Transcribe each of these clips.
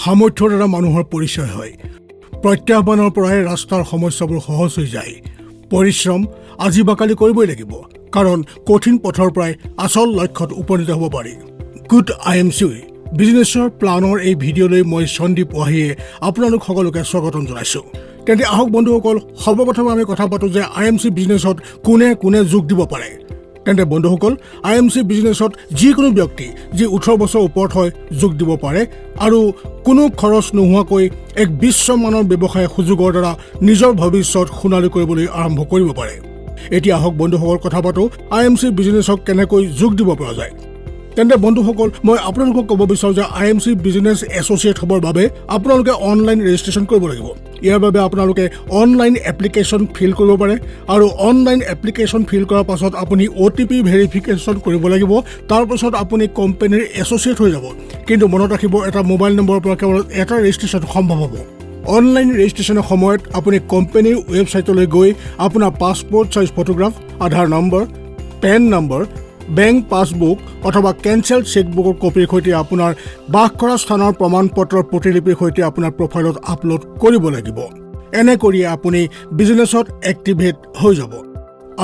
সামৰ্থ্যৰ দ্বাৰা মানুহৰ পৰিচয় হয় প্ৰত্যাহ্বানৰ পৰাই ৰাস্তাৰ সমস্যাবোৰ সহজ হৈ যায় পৰিশ্ৰম আজি বা কালি কৰিবই লাগিব কাৰণ কঠিন পথৰ পৰাই আচল লক্ষ্যত উপনীত হ'ব পাৰি গুড IMC বিজনেছৰ প্লানৰ এই ভিডিঅ'লৈ মই সন্দীপ ওহাহিয়ে আপোনালোক সকলোকে স্বাগতম জনাইছোঁ তেন্তে আহক বন্ধুসকল সৰ্বপ্ৰথমে আমি কথা পাতোঁ যে IMC বিজনেছত কোনে কোনে যোগ দিব পাৰে তেন্তে বন্ধুসকল IMC বিজনেছত যিকোনো ব্যক্তি যি 18 বছৰ ওপৰত হয় যোগ দিব পাৰে আৰু কোনো খৰচ নোহোৱাকৈ এক বিশ্বমানৰ ব্যৱসায় সুযোগৰ দ্বাৰা নিজৰ ভৱিষ্যত সোণালী কৰিবলৈ আৰম্ভ কৰিব পাৰে এতিয়া আহক বন্ধুসকল কথা পাতোঁ IMC বিজনেছক কেনেকৈ যোগ দিব পৰা যায় তেন্তে বন্ধুসকল মই আপোনালোকক ক'ব বিচাৰোঁ যে IMC বিজনেছ এছ'চিয়েট হ'বৰ বাবে আপোনালোকে অনলাইন ৰেজিষ্ট্ৰেশ্যন কৰিব লাগিব ইয়াৰ বাবে আপোনালোকে অনলাইন এপ্লিকেশ্যন ফিল কৰিব পাৰে আৰু অনলাইন এপ্লিকেশ্যন ফিল কৰাৰ পাছত আপুনি OTP ভেৰিফিকেশ্যন কৰিব লাগিব তাৰপাছত আপুনি কোম্পানীৰ এছ'চিয়েট হৈ যাব কিন্তু মনত ৰাখিব এটা মোবাইল নম্বৰৰ পৰা কেৱল এটা ৰেজিষ্ট্ৰেশ্যন সম্ভৱ হ'ব অনলাইন ৰেজিষ্ট্ৰেশ্যনৰ সময়ত আপুনি কোম্পানীৰ ৱেবছাইটলৈ গৈ আপোনাৰ passport size photograph Aadhaar number PAN number bank passbook অথবা কেঞ্চেল চেকবুকৰ কপিৰ সৈতে আপোনাৰ বাস কৰা স্থানৰ প্ৰমাণপত্ৰৰ প্ৰতিলিপিৰ সৈতে আপোনাৰ প্ৰফাইলত আপলোড কৰিব লাগিব এনে কৰি আপুনি বিজনেছত এক্টিভেট হৈ যাব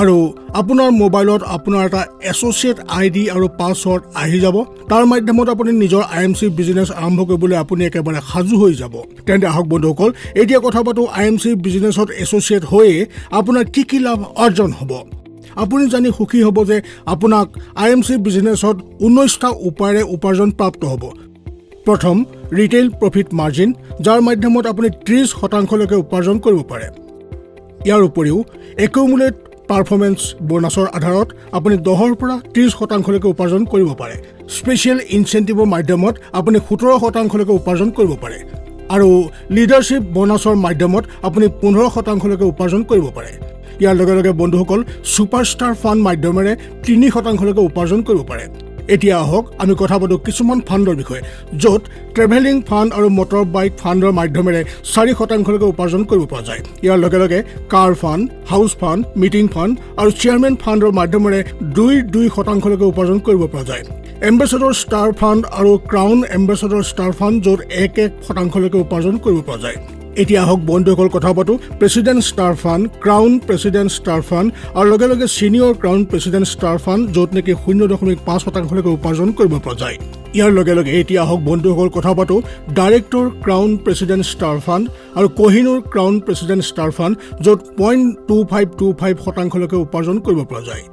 আৰু আপোনাৰ মোবাইলত আপোনাৰ এটা এছ'চিয়েট ID আৰু পাছৱৰ্ড আহি যাব তাৰ মাধ্যমত আপুনি নিজৰ IMC বিজনেছ আৰম্ভ কৰিবলৈ আপুনি একেবাৰে সাজু হৈ যাব তেন্তে আহক বন্ধুসকল এতিয়া কথা পাতোঁ IMC বিজনেছত এছ'চিয়েট হৈয়ে আপোনাৰ কি লাভ অৰ্জন হ'ব আপুনি জানি সুখী হ'ব যে আপোনাক IMC বিজনেছত 19টা উপায়েৰে উপাৰ্জন প্ৰাপ্ত হ'ব প্ৰথম ৰিটেইল প্ৰফিট মাৰ্জিন যাৰ মাধ্যমত আপুনি 30% উপাৰ্জন কৰিব পাৰে ইয়াৰ উপৰিও একিউমুলেট পাৰফৰ্মেন্স বোনাছৰ আধাৰত আপুনি 10ৰ পৰা 30% উপাৰ্জন কৰিব পাৰে স্পেচিয়েল ইনচেন্টিভৰ মাধ্যমত আপুনি 17% উপাৰ্জন কৰিব পাৰে আৰু লিডাৰশ্বিপ বোনাছৰ মাধ্যমত আপুনি 15% উপাৰ্জন কৰিব পাৰে ইয়াৰ লগে লগে বন্ধুসকল ছুপাৰষ্টাৰ ফাণ্ড মাধ্যমেৰে 3% উপাৰ্জন কৰিব পাৰে এতিয়া আহক আমি কথা পাতোঁ কিছুমান ফাণ্ডৰ বিষয়ে য'ত ট্ৰেভেলিং ফাণ্ড আৰু মটৰ বাইক ফাণ্ডৰ মাধ্যমেৰে 4% উপাৰ্জন কৰিব পৰা যায় ইয়াৰ লগে লগে car fund house fund meeting fund আৰু চেয়াৰমেন ফাণ্ডৰ মাধ্যমেৰে 2% উপাৰ্জন কৰিব পৰা যায় এম্বেছাডৰ ষ্টাৰ ফাণ্ড আৰু ক্ৰাউন এম্বেছাডৰ ষ্টাৰ ফাণ্ড য'ত 1% উপাৰ্জন কৰিব পৰা যায় এতিয়া আহক বন্ধুসকল কথা পাতোঁ president star fund crown president star fund আৰু লগে লগে senior crown president star fund য'ত নেকি 0.5% উপাৰ্জন কৰিব পৰা যায় ইয়াৰ লগে লগে এতিয়া আহক বন্ধুসকল কথা পাতোঁ director crown president star fund আৰু Kohinoor crown president star fund য'ত 0.2525% উপাৰ্জন কৰিব পৰা যায়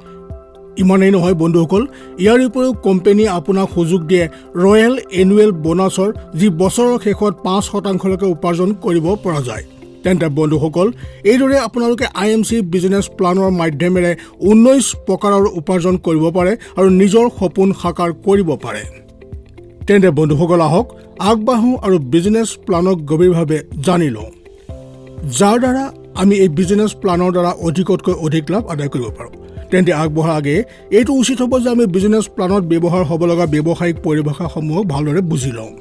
ইমানেই নহয় বন্ধুসকল ইয়াৰ উপৰিও কোম্পানীয়ে আপোনাক সুযোগ দিয়ে ৰয়েল এনুৱেল বোনাছৰ যি বছৰৰ শেষত 5% উপাৰ্জন কৰিব পৰা যায় তেন্তে বন্ধুসকল এইদৰে আপোনালোকে IMC বিজনেছ প্লানৰ মাধ্যমেৰে 19 প্ৰকাৰৰ উপাৰ্জন কৰিব পাৰে আৰু নিজৰ সপোন সাকাৰ কৰিব পাৰে তেন্তে বন্ধুসকল আহক আগবাঢ়োঁ আৰু বিজনেছ প্লানক গভীৰভাৱে জানি লওঁ যাৰ দ্বাৰা আমি এই বিজনেছ প্লানৰ দ্বাৰা অধিকতকৈ অধিক লাভ আদায় কৰিব পাৰোঁ তেন্তে আগবঢ়াৰ আগে এইটো উচিত হ'ব যে আমি বিজনেছ প্লানত ব্যৱহাৰ হ'ব লগা ব্যৱসায়িক পৰিভাষাসমূহক ভালদৰে বুজি লওঁ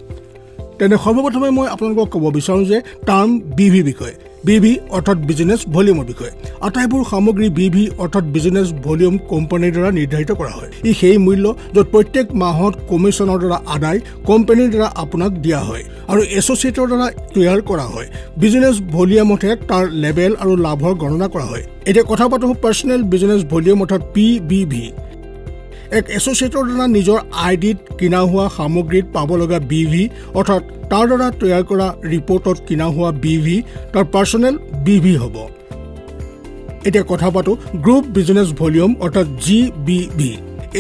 তেন্তে সৰ্বপ্ৰথমে মই আপোনালোকক ক'ব বিচাৰোঁ যে টাৰ্ম BV বিষয়ে BV অৰ্থাৎ বিজনেছ ভলিউমৰ বিষয়ে আটাইবোৰ সামগ্ৰী BV অৰ্থাৎ বিজনেছ ভলিউম কোম্পানীৰ দ্বাৰা নিৰ্ধাৰিত কৰা হয় ই সেই মূল্য য'ত প্ৰত্যেক মাহত কমিশ্যনৰ দ্বাৰা আদায় কোম্পানীৰ দ্বাৰা আপোনাক দিয়া হয় আৰু এছ'চিয়েটৰ দ্বাৰা তৈয়াৰ কৰা হয় বিজনেছ ভলিউমতে তাৰ লেভেল আৰু লাভৰ গণনা কৰা হয় এতিয়া কথা পাতোঁ পাৰ্চনেল বিজনেছ ভলিউম অৰ্থাৎ PBV এক এছ'চিয়েটৰ দ্বাৰা নিজৰ IDত কিনা হোৱা সামগ্ৰীত পাব লগা BV অৰ্থাৎ তাৰ দ্বাৰা তৈয়াৰ কৰা ৰিপৰ্টত কিনা হোৱা BV তাৰ পাৰ্চনেল BV হ'ব এতিয়া কথা পাতোঁ গ্ৰুপ বিজনেছ ভলিউম অৰ্থাৎ GBV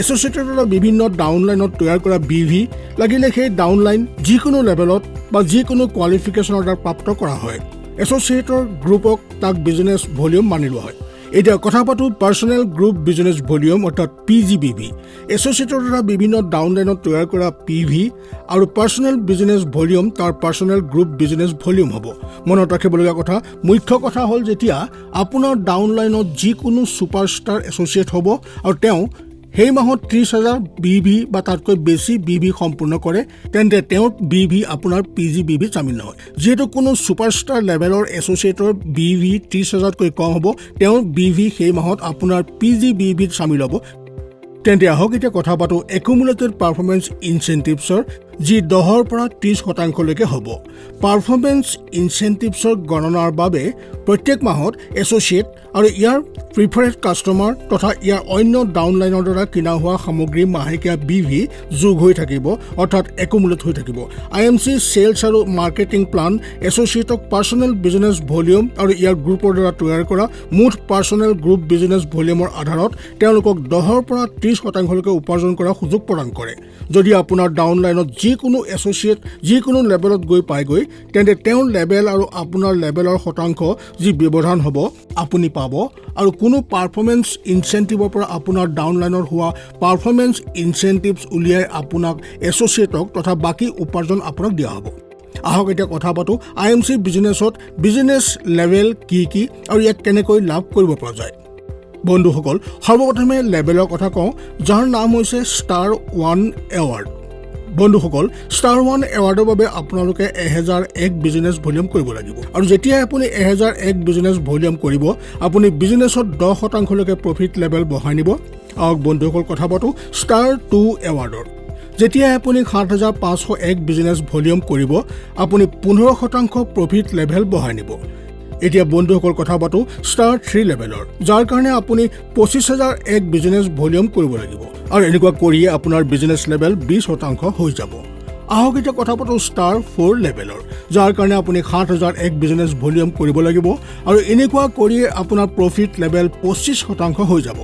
এছ'চিয়েটৰ দ্বাৰা বিভিন্ন ডাউনলাইনত তৈয়াৰ কৰা BV লাগিলে সেই ডাউনলাইন যিকোনো লেভেলত বা যিকোনো কোৱালিফিকেশ্যনৰ দ্বাৰা প্ৰাপ্ত কৰা হয় এছ'চিয়েটৰ গ্ৰুপক তাক বিজনেছ ভলিউম মানি লোৱা হয় এতিয়া কথা পাতোঁ পাৰ্চনেল গ্ৰুপ বিজনেছ ভলিউম অৰ্থাৎ PGBV এছ'চিয়েটৰ দ্বাৰা বিভিন্ন ডাউনলাইনত তৈয়াৰ কৰা PV আৰু পাৰ্চনেল বিজনেছ ভলিউম তাৰ পাৰ্চনেল গ্ৰুপ বিজনেছ ভলিউম হ'ব মনত ৰাখিবলগীয়া কথা মুখ্য কথা হ'ল যেতিয়া আপোনাৰ ডাউনলাইনত যিকোনো ছুপাৰষ্টাৰ এছ'চিয়েট হ'ব আৰু তেওঁ সেই মাহত 30,000 BV বা তাতকৈ বেছি BV সম্পূৰ্ণ কৰে তেন্তে তেওঁৰ BV আপোনাৰ PGBV চামিল নহয় যেহেতু কোনো ছুপাৰষ্টাৰ লেভেলৰ এছ'চিয়েটৰ BV 30,000তকৈ কম হ'ব তেওঁৰ BV সেই মাহত আপোনাৰ PGBV চামিল হ'ব তেন্তে আহক এতিয়া কথা পাতোঁ একুমুলেটেড পাৰফৰ্মেন্স ইনচেন্টিভছৰ যি 10ৰ পৰা 30% হ'ব। পাৰফৰ্মেন্স ইনচেন্টিভছৰ গণনাৰ বাবে প্ৰত্যেক মাহত এছ'চিয়েট আৰু ইয়াৰ প্ৰিফাৰেড কাষ্টমাৰ তথা ইয়াৰ অন্য ডাউনলাইনৰ দ্বাৰা কিনা হোৱা সামগ্ৰী মাহেকীয়া BV যোগ হৈ থাকিব, অৰ্থাৎ একুমুলেট হৈ থাকিব। IMC চেলছ আৰু মাৰ্কেটিং প্লান এছ'চিয়েটক পাৰ্চনেল বিজনেছ ভলিউম আৰু ইয়াৰ গ্ৰুপৰ দ্বাৰা তৈয়াৰ কৰা মুঠ পাৰ্চনেল গ্ৰুপ বিজনেছ ভলিউমৰ আধাৰত তেওঁলোকক 10ৰ পৰা 30% উপাৰ্জন কৰাৰ সুযোগ প্ৰদান কৰে। যদি আপোনাৰ ডাউনলাইনত যিকোনো এছ'চিয়েট যিকোনো লেভেলত গৈ পায়গৈ, তেন্তে তেওঁৰ লেভেল আৰু আপোনাৰ লেভেলৰ শতাংশ যি ব্যৱধান হ'ব আপুনি পাব, আৰু কোনো পাৰফৰ্মেন্স ইনচেন্টিভৰ পৰা আপোনাৰ ডাউনলাইনত হোৱা পাৰফৰ্মেন্স ইনচেন্টিভছ উলিয়াই আপোনাক এছ'চিয়েটক তথা বাকী উপাৰ্জন আপোনাক দিয়া হ'ব। আহক এতিয়া কথা পাতোঁ IMC বিজনেছত বিজনেছ লেভেল কি আৰু ইয়াক কেনেকৈ লাভ কৰিব পৰা যায়। বন্ধুসকল, সৰ্বপ্ৰথমে লেভেলৰ কথা কওঁ, যাৰ নাম হৈছে ষ্টাৰ 1 এৱাৰ্ড। বন্ধুসকল, ষ্টাৰ 1 এৱাৰ্ডৰ বাবে আপোনালোকে 1001 বিজনেছ ভলিউম কৰিব লাগিব, আৰু যেতিয়াই আপুনি 1001 বিজনেছ ভলিউম কৰিব, আপুনি বিজনেছত 10% প্ৰফিট লেভেল বঢ়াই নিব। আহক বন্ধুসকল কথা পাতোঁ ষ্টাৰ 2 এৱাৰ্ডৰ। যেতিয়াই আপুনি 7501 বিজনেছ ভলিউম কৰিব, আপুনি 15% প্ৰফিট লেভেল বঢ়াই নিব। এতিয়া বন্ধুসকল কথা পাতোঁ ষ্টাৰ 3 লেভেলৰ, যাৰ কাৰণে আপুনি 25001 বিজনেছ ভলিউম কৰিব লাগিব, আৰু এনেকুৱা কৰিয়ে আপোনাৰ বিজনেছ লেভেল 20% হৈ যাব। আহক এতিয়া কথা পাতোঁ ষ্টাৰ 4 লেভেলৰ, যাৰ কাৰণে আপুনি 7001 বিজনেছ ভলিউম কৰিব লাগিব, আৰু এনেকুৱা কৰিয়ে আপোনাৰ প্ৰফিট লেভেল 25% হৈ যাব।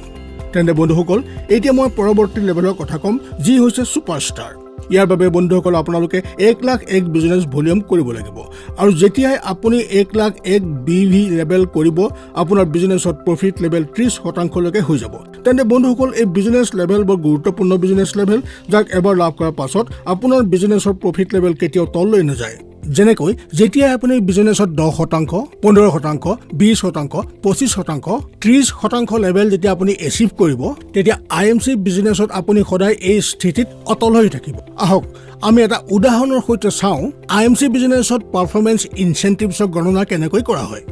তেন্তে বন্ধুসকল, এতিয়া মই পৰৱৰ্তী লেভেলৰ কথা ক'ম, যি হৈছে ছুপাৰষ্টাৰ। ইয়াৰ বাবে বন্ধুসকল আপোনালোকে 1,01,000 বিজনেছ ভলিউম কৰিব লাগিব, আৰু যেতিয়াই আপুনি 1,01,000 BV লেভেল কৰিব, আপোনাৰ বিজনেছত প্ৰফিট লেভেল 30% হৈ যাব। তেন্তে বন্ধুসকল, এই বিজনেছ লেভেল বৰ গুৰুত্বপূৰ্ণ বিজনেছ লেভেল, যাক এবাৰ লাভ কৰাৰ পাছত আপোনাৰ বিজনেছৰ প্ৰফিট লেভেল কেতিয়াও তললৈ নাযায়। যেনেকৈ যেতিয়াই আপুনি বিজনেছত 10%, 15%, 20%, 25%, 30% লেভেল যেতিয়া আপুনি এচিভ কৰিব, তেতিয়া IMC বিজনেছত আপুনি সদায় এই স্থিতিত অটল হৈ থাকিব। আহক আমি এটা উদাহৰণৰ সৈতে চাওঁ IMC বিজনেছত পাৰফৰ্মেন্স ইনচেন্টিভছৰ গণনা কেনেকৈ কৰা হয়।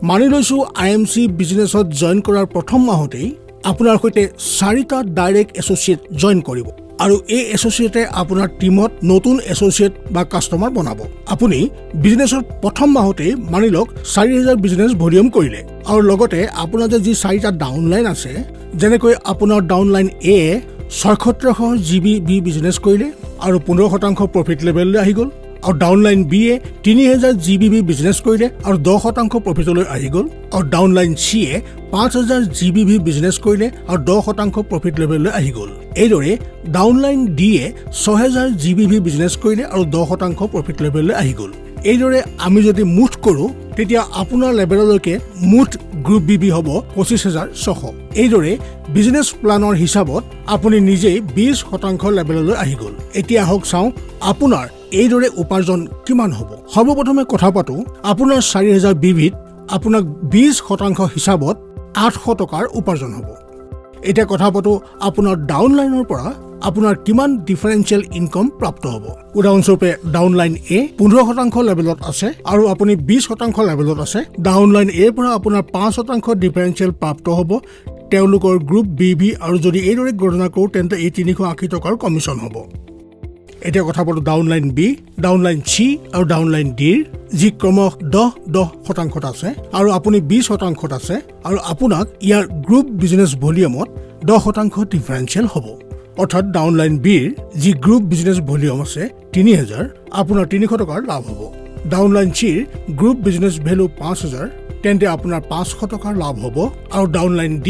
মানি লৈছোঁ IMC বিজনেছত জইন কৰাৰ প্ৰথম মাহতেই আপোনাৰ সৈতে 4টা ডাইৰেক্ট এছ'চিয়েট জইন কৰিব, আৰু এই এছ'চিয়েটে আপোনাৰ টীমত নতুন এছ'চিয়েট বা কাষ্টমাৰ বনাব। আপুনি বিজনেছৰ প্ৰথম মাহতেই মানি লওক 4000 বিজনেছ ভলিউম কৰিলে, আৰু লগতে আপোনাৰ যে যি 4টা ডাউনলাইন আছে, যেনেকৈ আপোনাৰ ডাউনলাইন A 7600 GBV বিজনেছ কৰিলে আৰু 15% প্ৰফিট লেভেললৈ আহি গ'ল, আৰু ডাউনলাইন B 3000 GBV বিজনেছ কৰিলে আৰু 10% প্ৰফিটলৈ আহি গ'ল, আৰু ডাউনলাইন C 5000 GBV বিজনেছ কৰিলে আৰু 10% প্ৰফিট লেভেললৈ আহি গ'ল। এইদৰে ডাউনলাইন D 6000 GBV বিজনেছ কৰিলে আৰু 10% প্ৰফিট লেভেললৈ আহি গ'ল। এইদৰে আমি যদি মুঠ কৰোঁ, তেতিয়া আপোনাৰ লেভেললৈকে মুঠ গ্ৰুপ BV হ'ব 25600। এইদৰে বিজনেছ প্লানৰ হিচাপত আপুনি নিজেই 20% লেভেললৈ আহি গ'ল। এতিয়া আহক চাওঁ আপোনাৰ এইদৰে উপাৰ্জন কিমান হ'ব। সৰ্বপ্ৰথমে কথা পাতোঁ আপোনাৰ 4000 BVত আপোনাক 20% হিচাপত 800 টকাৰ উপাৰ্জন হ'ব। এতিয়া কথা পাতোঁ আপোনাৰ ডাউনলাইনৰ পৰা আপোনাৰ কিমান ডিফাৰেঞ্চিয়েল ইনকম প্ৰাপ্ত হ'ব। উদাহৰণস্বৰূপে ডাউনলাইন A 15% লেভেলত আছে আৰু আপুনি 20% লেভেলত আছে। ডাউনলাইন A পৰা আপোনাৰ 5% ডিফাৰেঞ্চিয়েল প্ৰাপ্ত হ'ব তেওঁলোকৰ গ্ৰুপ BV, আৰু যদি এইদৰে গণনা কৰোঁ তেন্তে এই 380 টকাৰ কমিশ্যন হ'ব। এতিয়া কথা পাতোঁ ডাউনলাইন B, ডাউনলাইন C আৰু ডাউনলাইন Dৰ, যি ক্ৰমশ 10% আছে, আৰু আপুনি 20% আছে, আৰু আপোনাক ইয়াৰ গ্ৰুপ বিজনেছ ভলিউমত 10% ডিফাৰেঞ্চিয়েল হ'ব। অৰ্থাৎ ডাউনলাইন Bৰ যি গ্ৰুপ বিজনেছ ভলিউম আছে 3000, আপোনাৰ 300 টকাৰ লাভ হ'ব। ডাউনলাইন Cৰ গ্ৰুপ বিজনেছ ভেলু 5000, তেন্তে আপোনাৰ 500 টকাৰ লাভ হ'ব, আৰু ডাউনলাইন D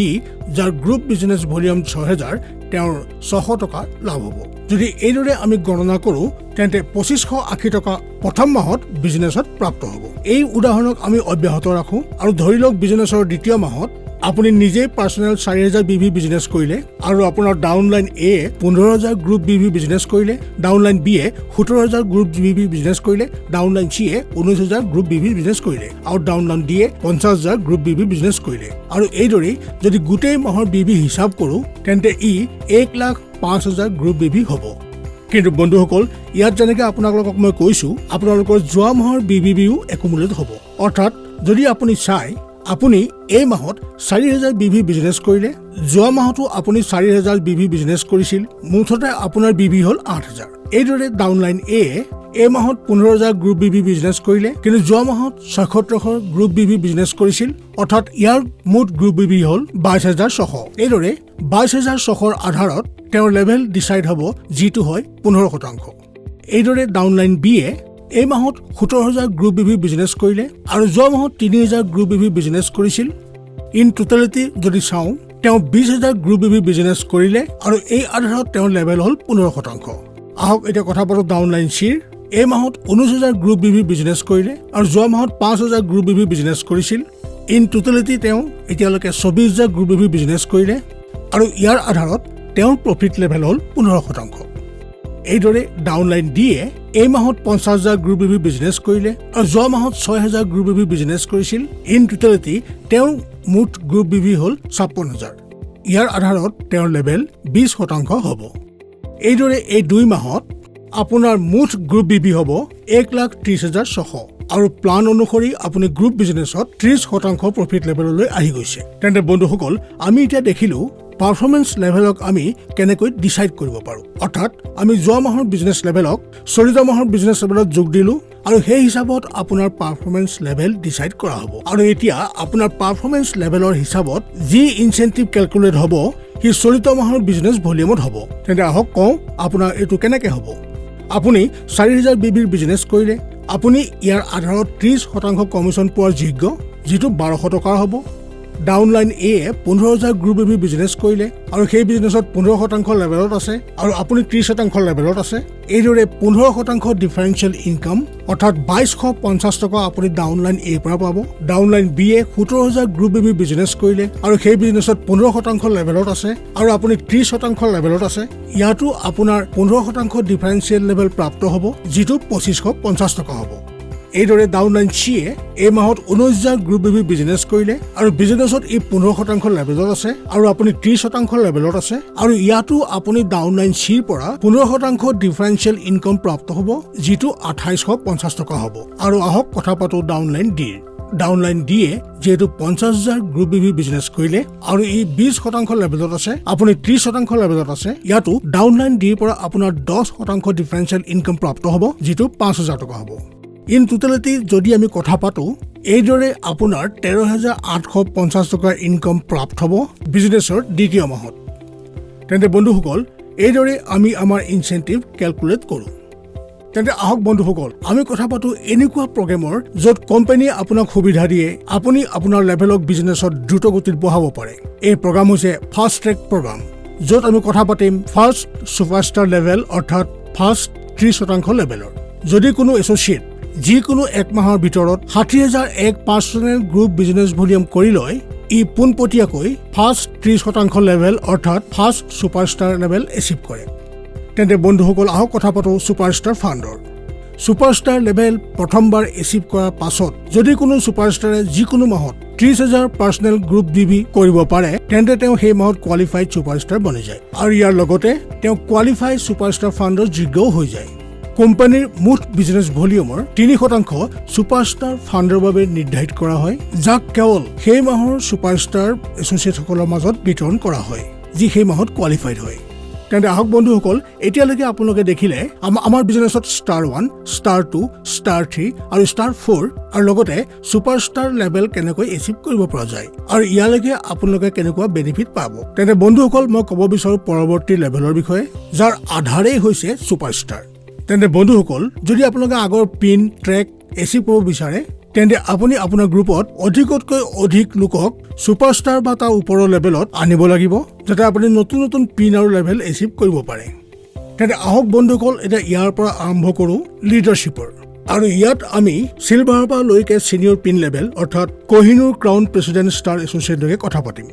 যাৰ গ্ৰুপ বিজনেছ ভলিউম 6000, তেওঁৰ 600 টকা লাভ হ'ব। যদি এইদৰে আমি গণনা কৰোঁ তেন্তে 2580 টকা প্ৰথম মাহত বিজনেছত প্ৰাপ্ত হ'ব। এই উদাহৰণক আমি অব্যাহত ৰাখোঁ, আৰু ধৰি লওক বিজনেছৰ দ্বিতীয় মাহত আপুনি নিজেই পাৰ্চনেল 4000 BV বিজনেছ কৰিলে, আৰু আপোনাৰ downline A 15000 group BV business কৰিলে, downline B 17000 group BV business কৰিলে, downline C 19000 group BV business কৰিলে, আৰু downline D 50000 group BV business কৰিলে। আৰু এইদৰেই যদি গোটেই মাহৰ BV হিচাপ কৰোঁ তেন্তে ই 1,05,000 গ্ৰুপ BV হ'ব। কিন্তু বন্ধুসকল, ইয়াত যেনেকৈ আপোনালোকক মই কৈছোঁ, আপোনালোকৰ যোৱা মাহৰ BVও একুমুলেট হ'ব। অৰ্থাৎ যদি আপুনি চাই আপুনি এই মাহত 4000 BV বিজনেছ কৰিলে, যোৱা মাহতো আপুনি 4000 BV বিজনেছ কৰিছিল, মুঠতে আপোনাৰ BV হ'ল 8000। এইদৰে ডাউনলাইন এ এই মাহত 15000 গ্ৰুপ BV বিজনেছ কৰিলে, কিন্তু যোৱা মাহত 7600 গ্ৰুপ BV বিজনেছ কৰিছিল, অৰ্থাৎ ইয়াৰ মুঠ গ্ৰুপ BV হ'ল 22600। এইদৰে 22600ৰ আধাৰত তেওঁৰ লেভেল ডিচাইড হ'ব, যিটো হয় 15%। এইদৰে ডাউনলাইন বি এই মাহত 17000 গ্ৰুপ BV বিজনেছ কৰিলে আৰু যোৱা মাহত 3000 গ্ৰুপ BV বিজনেছ কৰিছিল। ইন টোটেলিটি যদি চাওঁ, তেওঁ 20000 গ্ৰুপ BV বিজনেছ কৰিলে আৰু এই আধাৰত তেওঁৰ লেভেল হ'ল 15%। আহক এতিয়া কথা পাতোঁ ডাউনলাইন চিৰ। এই মাহত 19000 গ্ৰুপ BV বিজনেছ কৰিলে আৰু যোৱা মাহত 5000 গ্ৰুপ BV বিজনেছ কৰিছিল। ইন টোটেলিটি তেওঁ এতিয়ালৈকে 24000 গ্ৰুপ BV বিজনেছ কৰিলে আৰু ইয়াৰ আধাৰত তেওঁৰ প্ৰফিট লেভেল হ'ল 15%। এইদৰে ডাউনলাইন ডিয়ে এই মাহত 50000 গ্ৰুপ BV বিজনেছ কৰিলে আৰু যোৱা মাহত 6000 গ্ৰুপ BV বিজনেছ কৰিছিল। ইন টোটেলিটি তেওঁৰ মুঠ গ্ৰুপ BV হ'ল 56000। ইয়াৰ আধাৰত তেওঁৰ লেভেল 20% হ'ব। এইদৰে এই 2 মাহত আপোনাৰ মুঠ গ্ৰুপ BV হ'ব 1,30,600 আৰু প্লান অনুসৰি আপুনি গ্ৰুপ বিজনেছত 30% প্ৰফিট লেভেললৈ আহি গৈছে। তেন্তে বন্ধুসকল, আমি এতিয়া দেখিলো পাৰফৰ্মেন্স লেভেলক আমি কেনেকৈ ডিচাইড কৰিব পাৰোঁ। অৰ্থাৎ আমি যোৱা মাহৰ বিজনেছ লেভেলক চলিত মাহৰ বিজনেছ লেভেলত যোগ দিলোঁ আৰু সেই হিচাপত আপোনাৰ পাৰফৰ্মেন্স লেভেল ডিচাইড কৰা হ'ব। আৰু এতিয়া আপোনাৰ পাৰফৰ্মেন্স লেভেলৰ হিচাপত যি ইনচেন্টিভ কেলকুলেট হ'ব, সি চলিত মাহৰ বিজনেছ ভলিউমত হ'ব। তেন্তে আহক কওঁ আপোনাৰ এইটো কেনেকৈ হ'ব। আপুনি 4000 BVৰ বিজনেছ কৰিলে, আপুনি ইয়াৰ আধাৰত 30% কমিশ্যন পোৱাৰ যোগ্য, যিটো 1200 টকাৰ হ'ব। ডাউনলাইন এ 15000 গ্ৰুপ BV বিজনেছ কৰিলে আৰু সেই বিজনেছত 15% লেভেলত আছে আৰু আপুনি 30% লেভেলত আছে। এইদৰে 15% ডিফাৰেঞ্চিয়েল ইনকাম, অৰ্থাৎ 2250 টকা আপুনি ডাউনলাইন এৰ পৰা পাব। Downline B 17000 group BV business কৰিলে আৰু সেই বিজনেছত 15% লেভেলত আছে আৰু আপুনি 30% লেভেলত আছে। ইয়াতো আপোনাৰ 15% ডিফাৰেঞ্চিয়েল লেভেল প্ৰাপ্ত হ'ব, যিটো 2550 টকা হ'ব। এইদৰে ডাউনলাইন চিয়ে এই মাহত 19000 গ্ৰুপ BV বিজনেছ কৰিলে আৰু বিজনেছত ই 15% লেভেলত আছে আৰু আপুনি 30% লেভেলত আছে আৰু ইয়াতো আপুনি ডাউনলাইন চিৰ পৰা 15% ডিফাৰেঞ্চিয়েল ইনকাম প্ৰাপ্ত হ'ব, যিটো 2850 টকা হ'ব। আৰু আহক কথা পাতোঁ ডাউনলাইন ডিৰ। ডাউনলাইন ডিয়ে যিহেতু 50000 গ্ৰুপ BV বিজনেছ কৰিলে আৰু ই 20% লেভেলত আছে, আপুনি 30% লেভেলত আছে। ইয়াতো ডাউনলাইন ডিৰ পৰা আপোনাৰ 10% ডিফাৰেঞ্চিয়েল ইনকাম প্ৰাপ্ত হ'ব, যিটো 5000 টকা হ'ব। ইন টোটেলিটি যদি আমি কথা পাতোঁ, এইদৰে আপোনাৰ 13850 টকাৰ ইনকাম প্ৰাপ্ত হ'ব বিজনেছৰ দ্বিতীয় মাহত। তেন্তে বন্ধুসকল, এইদৰে আমি আমাৰ ইনচেন্টিভ কেলকুলেট কৰোঁ। তেন্তে আহক বন্ধুসকল, আমি কথা পাতোঁ এনেকুৱা প্ৰগ্ৰেমৰ য'ত কোম্পানীয়ে আপোনাক সুবিধা দিয়ে, আপুনি আপোনাৰ লেভেলক বিজনেছত দ্ৰুত গতিত বঢ়াব পাৰে। এই প্ৰগ্ৰাম হৈছে ফাষ্ট ট্ৰেক প্ৰগ্ৰাম, য'ত আমি কথা পাতিম ফাৰ্ষ্ট ছুপাৰষ্টাৰ লেভেল, অৰ্থাৎ ফাৰ্ষ্ট 30% লেভেলৰ। যদি কোনো এছ'চিয়েট যিকোনো এক মাহৰ ভিতৰত 60000 এক পাৰ্চনেল গ্ৰুপ বিজনেছ ভলিউম কৰি লয়, ই পোনপটীয়াকৈ ফাৰ্ষ্ট 30% লেভেল, অৰ্থাৎ ফাৰ্ষ্ট ছুপাৰষ্টাৰ লেভেল এচিভ কৰে। তেন্তে বন্ধুসকল, আহক কথা পাতোঁ ছুপাৰষ্টাৰ ফাণ্ডৰ। ছুপাৰষ্টাৰ লেভেল প্ৰথমবাৰ এচিভ কৰাৰ পাছত যদি কোনো ছুপাৰষ্টাৰে যিকোনো মাহত 30000 পাৰ্চনেল গ্ৰুপ BV কৰিব পাৰে, তেন্তে তেওঁ সেই মাহত কোৱালিফাইড ছুপাৰষ্টাৰ বনি যায় আৰু ইয়াৰ লগতে তেওঁ কোৱালিফাইড ছুপাৰষ্টাৰ ফাণ্ডৰ যোগ্যও হৈ যায়। কোম্পানীৰ মুঠ বিজনেছ ভলিউমৰ 3% ছুপাৰষ্টাৰ ফাণ্ডৰ বাবে নিৰ্ধাৰিত কৰা হয়, যাক কেৱল সেই মাহৰ ছুপাৰষ্টাৰ এছ'চিয়েটসকলৰ মাজত বিতৰণ কৰা হয়, যি সেই মাহত কোৱালিফাইড হয়। তেন্তে আহক বন্ধুসকল, এতিয়ালৈকে আপোনালোকে দেখিলে আমাৰ বিজনেছত ষ্টাৰ 1, ষ্টাৰ 2, ষ্টাৰ 3 আৰু ষ্টাৰ 4 আৰু লগতে ছুপাৰষ্টাৰ লেভেল কেনেকৈ এচিভ কৰিব পৰা যায় আৰু ইয়ালৈকে আপোনালোকে কেনেকুৱা বেনিফিট পাব। তেন্তে বন্ধুসকল, মই ক'ব বিচাৰোঁ পৰৱৰ্তী লেভেলৰ বিষয়ে, যাৰ আধাৰেই হৈছে ছুপাৰষ্টাৰ। তেন্তে বন্ধুসকল, যদি আপোনালোকে আগৰ পিন ট্ৰেক এচিভ কৰিব বিচাৰে, তেন্তে আপুনি আপোনাৰ গ্ৰুপত অধিকতকৈ অধিক লোকক ছুপাৰষ্টাৰ বা তাৰ ওপৰৰ লেভেলত আনিব লাগিব, যাতে আপুনি নতুন নতুন পিন আৰু লেভেল এচিভ কৰিব পাৰে। তেন্তে আহক বন্ধুসকল, এতিয়া ইয়াৰ পৰা আৰম্ভ কৰোঁ লিডাৰশ্বিপৰ। আৰু ইয়াত আমি চিলভাৰৰ পৰা লৈকে ছিনিয়ৰ পিন লেভেল, অৰ্থাৎ কোহিনুৰ ক্ৰাউন প্ৰেচিডেণ্ট ষ্টাৰ এছ'চিয়েটলৈকে কথা পাতিম।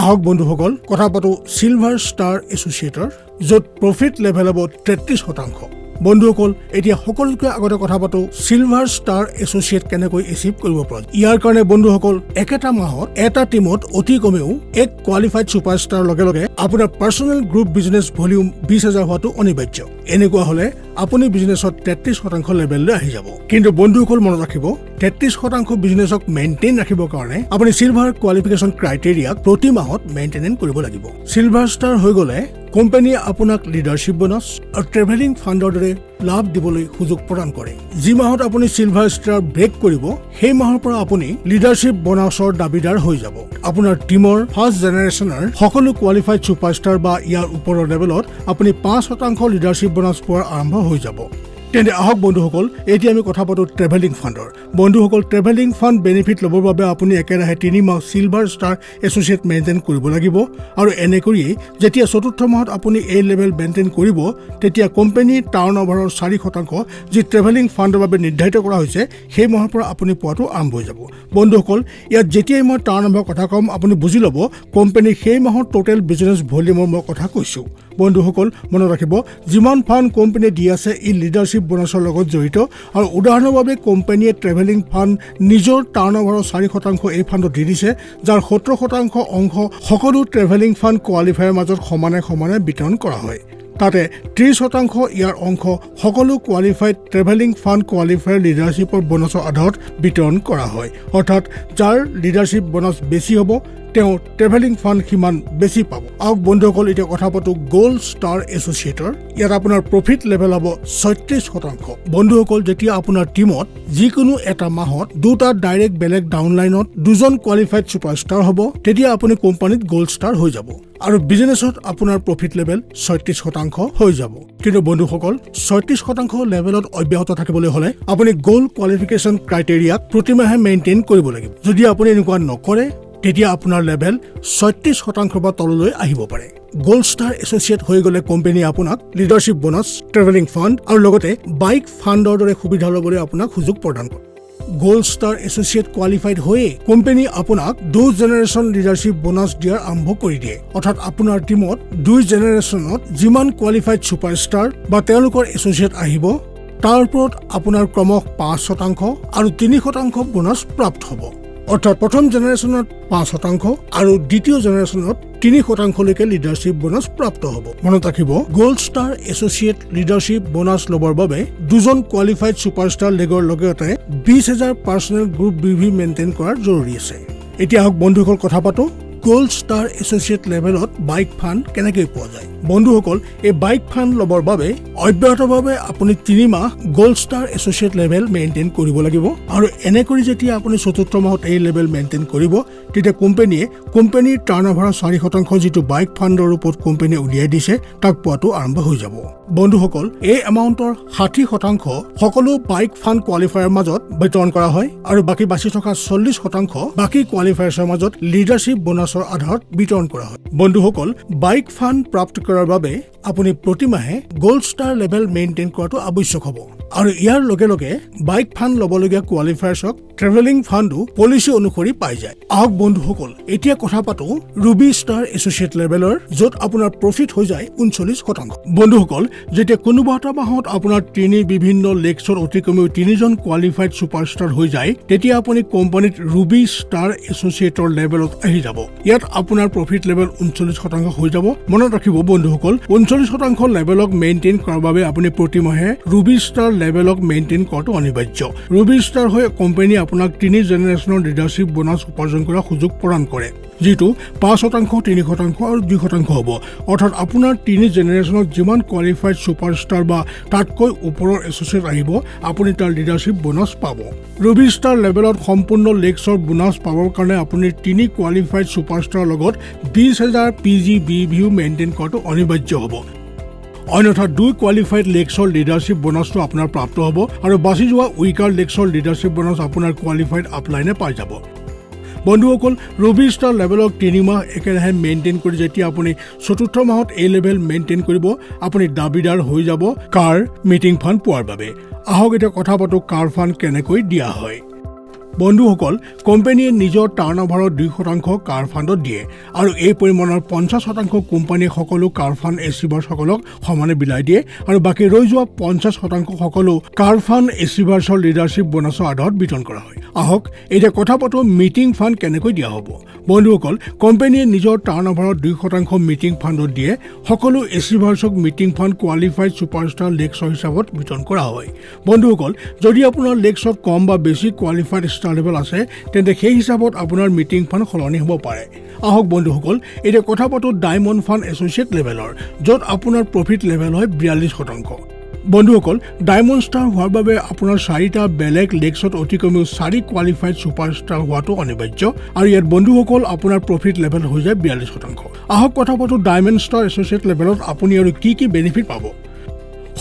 আহক বন্ধুসকল, কথা পাতোঁ চিলভাৰ ষ্টাৰ এছ'চিয়েটৰ, য'ত প্ৰফিট লেভেল হ'ব 33%। বন্ধুসকল, এতিয়া সকলোতকৈ আগতে কথা পাতোঁ চিলভাৰ ষ্টাৰ এছ'চিয়েট কেনেকৈ এচিভ কৰিব পৰা। ইয়াৰ কাৰণে বন্ধুসকল, একেটা মাহত এটা টিমত অতি কমেও এক কোৱালিফাইড ছুপাৰষ্টাৰ লগে লগে আপোনাৰ পাৰ্চনেল গ্ৰুপ বিজনেছ ভলিউম 20000 হোৱাটো অনিবাৰ্য। এনেকুৱা হ'লে আপুনি বিজনেছত 33% লেভেললৈ আহি যাব। কিন্তু বন্ধুসকল মনত ৰাখিব, 33% বিজনেছক মেইনটেইন ৰাখিবৰ কাৰণে আপুনি সিলভাৰ কোৱালিফিকেশ্যন ক্ৰাইটেৰিয়াক প্ৰতি মাহত মেইনটেনেন্স কৰিব লাগিব। সিলভাৰ ষ্টাৰ হৈ গ'লে কোম্পানীয়ে আপোনাক লিডাৰশ্বিপ বোনাছ আৰু ট্ৰেভেলিং ফাণ্ডৰ দৰে লাভ দিবলৈ সুযোগ প্ৰদান কৰে। যি মাহত আপুনি সিলভাৰ ষ্টাৰ ব্ৰেক কৰিব সেই মাহৰ পৰা আপুনি লিডাৰশ্বিপ বোনাছৰ দাবীদাৰ হৈ যাব। আপোনাৰ টিমৰ ফাৰ্ষ্ট জেনেৰেশ্যনৰ সকলো কোৱালিফাইড ছুপাৰষ্টাৰ বা ইয়াৰ ওপৰৰ লেভেলত আপুনি 5% লিডাৰশ্বিপ বোনাছ পোৱাৰ আৰম্ভ হৈ যাব। তেন্তে আহক বন্ধুসকল, এতিয়া আমি কথা পাতো ট্ৰেভেলিং ফাণ্ডৰ। বন্ধুসকল, ট্ৰেভেলিং ফাণ্ড বেনিফিট ল'বৰ বাবে আপুনি একেৰাহে 3 মাহ সিলভাৰ ষ্টাৰ এছ'চিয়েট মেইনটেইন কৰিব লাগিব। আৰু এনে কৰিয়েই যেতিয়া 4ৰ্থ মাহত আপুনি এই লেভেল মেইনটেইন কৰিব তেতিয়া কোম্পানীৰ টাৰ্ণ অভাৰৰ 4% যি ট্ৰেভেলিং ফাণ্ডৰ বাবে নিৰ্ধাৰিত কৰা হৈছে সেই মাহৰ পৰা আপুনি পোৱাটো আৰম্ভ হৈ যাব। বন্ধুসকল, ইয়াত যেতিয়াই মই টাৰ্ণ অভাৰৰ কথা ক'ম আপুনি বুজি ল'ব কোম্পানীৰ সেই মাহৰ টোটেল বিজনেছ ভলিউমৰ মই কথা কৈছোঁ। বন্ধুসকল, মনত ৰাখিব যিমান ফাণ্ড কোম্পানীয়ে দি আছে ই লিডাৰশ্বিপ বোনাছৰ লগত জড়িত। আৰু উদাহৰণৰ বাবে কোম্পানীয়ে ট্ৰেভেলিং ফাণ্ড নিজৰ টাৰ্ণ অভাৰৰ 4% এই ফাণ্ডত দি দিছে, যাৰ 70% অংশ সকলো ট্ৰেভেলিং ফাণ্ড কোৱালিফায়াৰ মাজত সমানে সমানে বিতৰণ কৰা হয়। তাতে 30% ইয়াৰ অংশ সকলো কোৱালিফাইড ট্ৰেভেলিং ফাণ্ড কোৱালিফায়াৰ লিডাৰশ্বিপৰ বোনাছৰ আধাৰত বিতৰণ কৰা হয়। অৰ্থাৎ যাৰ লিডাৰশ্বিপ বোনাছ বেছি হ'ব তেওঁ ট্ৰেভেলিং ফাণ্ড সিমান বেছি পাব। আহক বন্ধুসকল, এতিয়া কথা পাতো গ'ল্ড ষ্টাৰ এছ'চিয়েটৰ। ইয়াত আপোনাৰ প্ৰফিট লেভেল হ'ব 36%। বন্ধুসকল, যেতিয়া আপোনাৰ টিমত যিকোনো এটা মাহত 2টা ডাইৰেক্ট বেলেগ ডাউনলাইনত 2জন কোৱালিফাইড ছুপাৰষ্টাৰ হ'ব তেতিয়া আপুনি কোম্পানীত গ'ল্ড ষ্টাৰ হৈ যাব আৰু বিজনেছত আপোনাৰ প্ৰফিট লেভেল 36% হৈ যাব। কিন্তু বন্ধুসকল, 36% লেভেলত অব্যাহত থাকিবলৈ হ'লে আপুনি গ'ল্ড কোৱালিফিকেশ্যন ক্ৰাইটেৰিয়াক প্ৰতিমাহে মেইনটেইন কৰিব লাগিব। যদি আপুনি এনেকুৱা নকৰে তেতিয়া আপোনাৰ লেভেল 36% বা তললৈ আহিব পাৰে। গ'ল্ড ষ্টাৰ এছ'চিয়েট হৈ গ'লে কোম্পানীয়ে আপোনাক লিডাৰশ্বিপ বোনাছ, ট্ৰেভেলিং ফাণ্ড আৰু লগতে বাইক ফাণ্ডৰ দৰে সুবিধা ল'বলৈ আপোনাক সুযোগ প্ৰদান কৰে। গ'ল্ড ষ্টাৰ এছ'চিয়েট কোৱালিফাইড হৈয়ে কোম্পানী আপোনাক 2 জেনেৰেশ্যন লিডাৰশ্বিপ বোনাছ দিয়াৰ আৰম্ভ কৰি দিয়ে। অৰ্থাৎ আপোনাৰ টিমত 2 জেনেৰেশ্যনত যিমান কোৱালিফাইড ছুপাৰষ্টাৰ বা তেওঁলোকৰ এছ'চিয়েট আহিব তাৰ ওপৰত আপোনাৰ ক্ৰমশ 5% আৰু 3% বোনাছ প্ৰাপ্ত হ'ব। অৰ্থাৎ প্ৰথম জেনেৰেশ্যনত 5% আৰু দ্বিতীয় জেনেৰেশ্যনত 3%লৈকে লিডাৰশ্বিপ বোনাছ প্ৰাপ্ত হ'ব। মনত ৰাখিব, gold star associate leadership bonus ল'বৰ বাবে 2জন কোৱালিফাইড ছুপাৰষ্টাৰ লেগৰ লগতে 20,000 পাৰ্চনেল গ্ৰুপ BV মেইনটেইন কৰাৰ জৰুৰী আছে। এতিয়া আহক বন্ধুসকল কথা পাতো গ'ল্ড ষ্টাৰ এছ'চিয়েট লেভেলত বাইক ফাণ্ড কেনেকৈ পোৱা যায়। বন্ধুসকল, এই বাইক ফাণ্ড ল'বৰ বাবে অব্যাহতভাৱে আপুনি 3 মাহ gold star associate level maintain কৰিব লাগিব। আৰু এনে কৰি যেতিয়া আপুনি 4ৰ্থ মাহত এই লেভেল মেইনটেইন কৰিব তেতিয়া কোম্পানীৰ টাৰ্ণ অভাৰৰ 4% যিটো বাইক ফাণ্ডৰ ওপৰত কোম্পানীয়ে উলিয়াই দিছে তাক পোৱাটো আৰম্ভ হৈ যাব। বন্ধুসকল, এই এমাউণ্টৰ 60% সকলো বাইক ফাণ্ড কোৱালিফায়াৰ মাজত বিতৰণ কৰা হয় আৰু বাকী বাচি থকা 40% বাকী কোৱালিফায়াৰ্ছৰ মাজত লিডাৰশ্বিপ বোনাছৰ আধাৰত বিতৰণ কৰা হয়। বন্ধুসকল, বাইক ফাণ্ড প্ৰাপ্ত কৰাৰ বাবে আপুনি প্ৰতিমাহে গ'ল্ড ষ্টাৰ লেভেল মেইনটেইন কৰাটো আৱশ্যক হ'ব। আৰু ইয়াৰ লগে লগে বাইক ফাণ্ড ল'বলগীয়া কোৱালিফায়াৰ্ছক ট্ৰেভেলিং ফাণ্ডো পলিচি অনুসৰি পাই যায়। আহক বন্ধুসকল, এতিয়া কথা পাতো ৰুবি ষ্টাৰ এছ'চিয়েট লেভেলৰ, য'ত আপোনাৰ প্ৰফিট হৈ যায় 39%। বন্ধুসকল, যেতিয়া কোনোবা এটা মাহত আপোনাৰ বিভিন্ন লেগছত অতি কমেও 3জন কোৱালিফাইড ছুপাৰষ্টাৰ হৈ যায় তেতিয়া আপুনি কোম্পানীত ৰুবি ষ্টাৰ এছ'চিয়েটৰ লেভেলত আহি যাব। ইয়াত আপোনাৰ প্ৰফিট লেভেল 39% হৈ যাব। মনত ৰাখিব বন্ধুসকল, 39% লেভেলক মেইনটেইন কৰাৰ বাবে আপুনি প্ৰতিমাহে ৰুবি ষ্টাৰ লেভেলক মেইনটেইন কৰাটো অনিবাৰ্য। ৰুবি ষ্টাৰ হৈ কোম্পানীয়ে আপোনাক 3 জেনেৰেশ্যনৰ লিডাৰশ্বিপ বোনাছ উপাৰ্জন কৰাৰ সুযোগ প্ৰদান কৰে, যিটো 5%, 3% আৰু 2% হ'ব। অৰ্থাৎ আপোনাৰ 3 জেনেৰেশ্যনত যিমান কোৱালিফাইড ছুপাৰষ্টাৰ বা তাতকৈ ওপৰৰ এছ'চিয়েট আহিব আপুনি তাৰ লিডাৰশ্বিপ বোনাছ পাব। ৰুবি ষ্টাৰ লেভেলত সম্পূৰ্ণ লেগছৰ বোনাছ পাবৰ কাৰণে আপুনি 3 কোৱালিফাইড ছুপাৰষ্টাৰৰ লগত 20,000 PG BVও মেইনটেইন কৰাটো অনিবাৰ্য হ'ব। অন্যথা 2 কোৱালিফাইড লেগছৰ লিডাৰশ্বিপ বোনাছটো আপোনাৰ প্ৰাপ্ত হ'ব আৰু বাচি যোৱা উইকাৰ লেগছৰ লিডাৰশ্বিপ বোনাছ আপোনাৰ কোৱালিফাইড আপলাইনে পাই যাব। বন্ধুসকল, ৰুবি ষ্টাৰ লেভেলক 3 মাহ একেৰাহে মেইনটেইন কৰি যেতিয়া আপুনি 4ৰ্থ মাহত এই লেভেল মেইনটেইন কৰিব আপুনি দাবীদাৰ হৈ যাব কাৰ মিটিং ফাণ্ড পোৱাৰ বাবে। আহক এতিয়া কথা পাতো কাৰ ফাণ্ড কেনেকৈ দিয়া হয়। বন্ধুসকল, কোম্পানীয়ে নিজৰ টাৰ্ণঅভাৰৰ 2% কাৰ ফাণ্ডত দিয়ে আৰু এই পৰিমাণৰ 50% কোম্পানীয়ে সকলো কাৰ ফাণ্ড এচিভাৰ্ছসকলক সমানে বিলাই দিয়ে আৰু বাকী ৰৈ যোৱা 50% সকলো কাৰ ফাণ্ড এচিভাৰ্ছৰ লিডাৰশ্বিপ বোনাছৰ আধাৰত বিতৰণ কৰা হয়। আহক এতিয়া কথা পাতোঁ মিটিং ফাণ্ড কেনেকৈ দিয়া হ'ব। বন্ধুসকল, কোম্পানীয়ে নিজৰ টাৰ্ণঅভাৰৰ 2% মিটিং ফাণ্ডত দিয়ে। সকলো এচিভাৰ্ছক মিটিং ফাণ্ড কোৱালিফাইড ছুপাৰষ্টাৰ লেগছৰ হিচাপত বিতৰণ কৰা হয়। বন্ধুসকল, যদি আপোনাৰ লেগছত কম বা বেছি কোৱালিফাইড ষ্টাৰ লেভেল আছে তেন্তে সেই হিচাপত আপোনাৰ মিটিং ফাণ্ড সলনি হ'ব পাৰে। আহক বন্ধুসকল, এতিয়া কথা পাতোঁ ডায়মণ্ড ফাণ্ড এছ'চিয়েট লেভেলৰ, য'ত আপোনাৰ প্ৰফিট লেভেল হয় 42%। বন্ধুসকল, ডায়মণ্ড ষ্টাৰ হোৱাৰ বাবে আপোনাৰ 4টা বেলেগ লেগছত অতি কমেও 4 কোৱালিফাইড ছুপাৰষ্টাৰ হোৱাটো অনিবাৰ্য আৰু ইয়াত বন্ধুসকল আপোনাৰ প্ৰফিট লেভেল হৈ যায় 42%। আহক কথা পাতোঁ ডায়মণ্ড ষ্টাৰ এছ'চিয়েট লেভেলত আপুনি আৰু কি বেনিফিট পাব।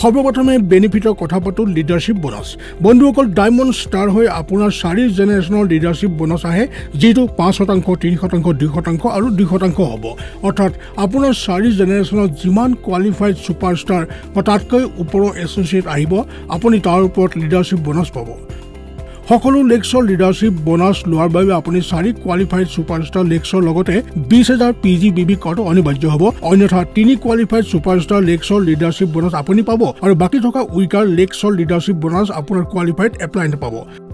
সৰ্বপ্ৰথমে বেনিফিটৰ কথা পাতোঁ লিডাৰশ্বিপ বোনাছ। বন্ধুসকল, ডায়মণ্ড ষ্টাৰ হৈ আপোনাৰ 4 জেনেৰেশ্যনৰ লিডাৰশ্বিপ বোনাছ আহে, যিটো 5%, 3%, 2% আৰু 2% হ'ব। অৰ্থাৎ আপোনাৰ 4 জেনেৰেশ্যনত যিমান কোৱালিফাইড ছুপাৰষ্টাৰ বা তাতকৈ ওপৰৰ এছ'চিয়েট আহিব, আপুনি তাৰ ওপৰত লিডাৰশ্বিপ বোনাছ পাব। সকলো লেগছৰ লিডাৰশ্বিপ বোনাছ লোৱাৰ বাবে আপুনি 4 কোৱালিফাইড ছুপাৰষ্টাৰ লেগছৰ লগতে 20,000 PGBB কৰাটো অনিবাৰ্য হ'ব। অন্যথা 3 কোৱালিফাইড ছুপাৰষ্টাৰ লেগছৰ লিডাৰশ্বিপ বোনাছ আপুনি পাব আৰু বাকী থকা উইকাৰ লেগছৰ লিডাৰশ্বিপ বোনাছ আপোনাৰ কোৱালিফাইড এপ্লাই নাপাব।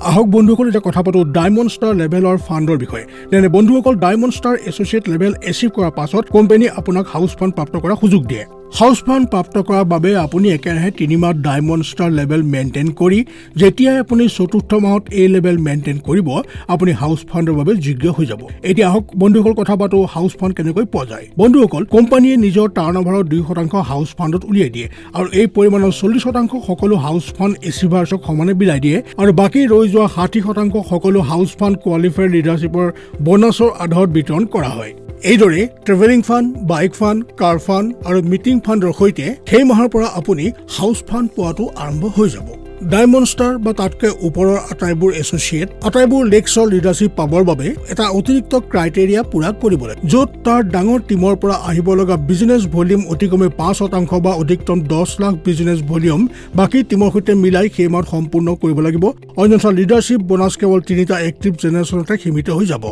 আহক বন্ধুসকল, এতিয়া কথা পাতোঁ ডায়মণ্ড ষ্টাৰ লেভেলৰ ফাণ্ডৰ বিষয়ে। তেনে বন্ধুসকল, diamond star associate level achieve কৰাৰ পাছত কোম্পানীয়ে আপোনাক হাউচ ফাণ্ড প্ৰাপ্ত কৰাৰ সুযোগ দিয়ে। হাউচ ফাণ্ড প্ৰাপ্ত কৰাৰ বাবে আপুনি একেৰাহে 3 মাহ ডায়মণ্ড ষ্টাৰ লেভেল মেইনটেইন কৰি যেতিয়াই আপুনি 4ৰ্থ মাহত এই লেভেল মেইনটেইন কৰিব, আপুনি হাউচ ফাণ্ডৰ বাবে যোগ্য হৈ যাব। এতিয়া আহক বন্ধুসকল, কথা পাতোঁ হাউচ ফাণ্ড কেনেকৈ পোৱা যায়। বন্ধুসকল, কোম্পানীয়ে নিজৰ টাৰ্ণঅভাৰৰ 2% হাউচ ফাণ্ডত উলিয়াই দিয়ে আৰু এই পৰিমাণৰ 40% সকলো হাউচ ফাণ্ড এচিভাৰ্ছক সমানে বিলাই দিয়ে আৰু বাকী ৰৈ যোৱা 60% সকলো হাউচ ফাণ্ড কোৱালিফাইড লিডাৰশ্বিপৰ বোনাছৰ আধাৰত বিতৰণ কৰা হয়। এইদৰে travelling fund, bike fund, car fund আৰু মিটিং ফাণ্ডৰ সৈতে সেই মাহৰ পৰা আপুনি হাউচ ফাণ্ড পোৱাটো আৰম্ভ হৈ যাব। ডায়মণ্ড ষ্টাৰ বা তাতকৈ ওপৰৰ আটাইবোৰ এছ'চিয়েট আটাইবোৰ লেগছৰ লিডাৰশ্বিপ পাবৰ বাবে এটা অতিৰিক্ত ক্ৰাইটেৰিয়া পূৰা কৰিব লাগে, য'ত তাৰ ডাঙৰ টিমৰ পৰা আহিব লগা বিজনেছ ভলিউম অতি কমে 5% বা অধিকতম 10 লাখ বিজনেছ ভলিউম বাকী টিমৰ সৈতে মিলাই সেই মাহত সম্পূৰ্ণ কৰিব লাগিব। অন্যথা লিডাৰশ্বিপ বোনাছ কেৱল 3টা এক্টিভ জেনেৰেশ্যনতে সীমিত হৈ যাব।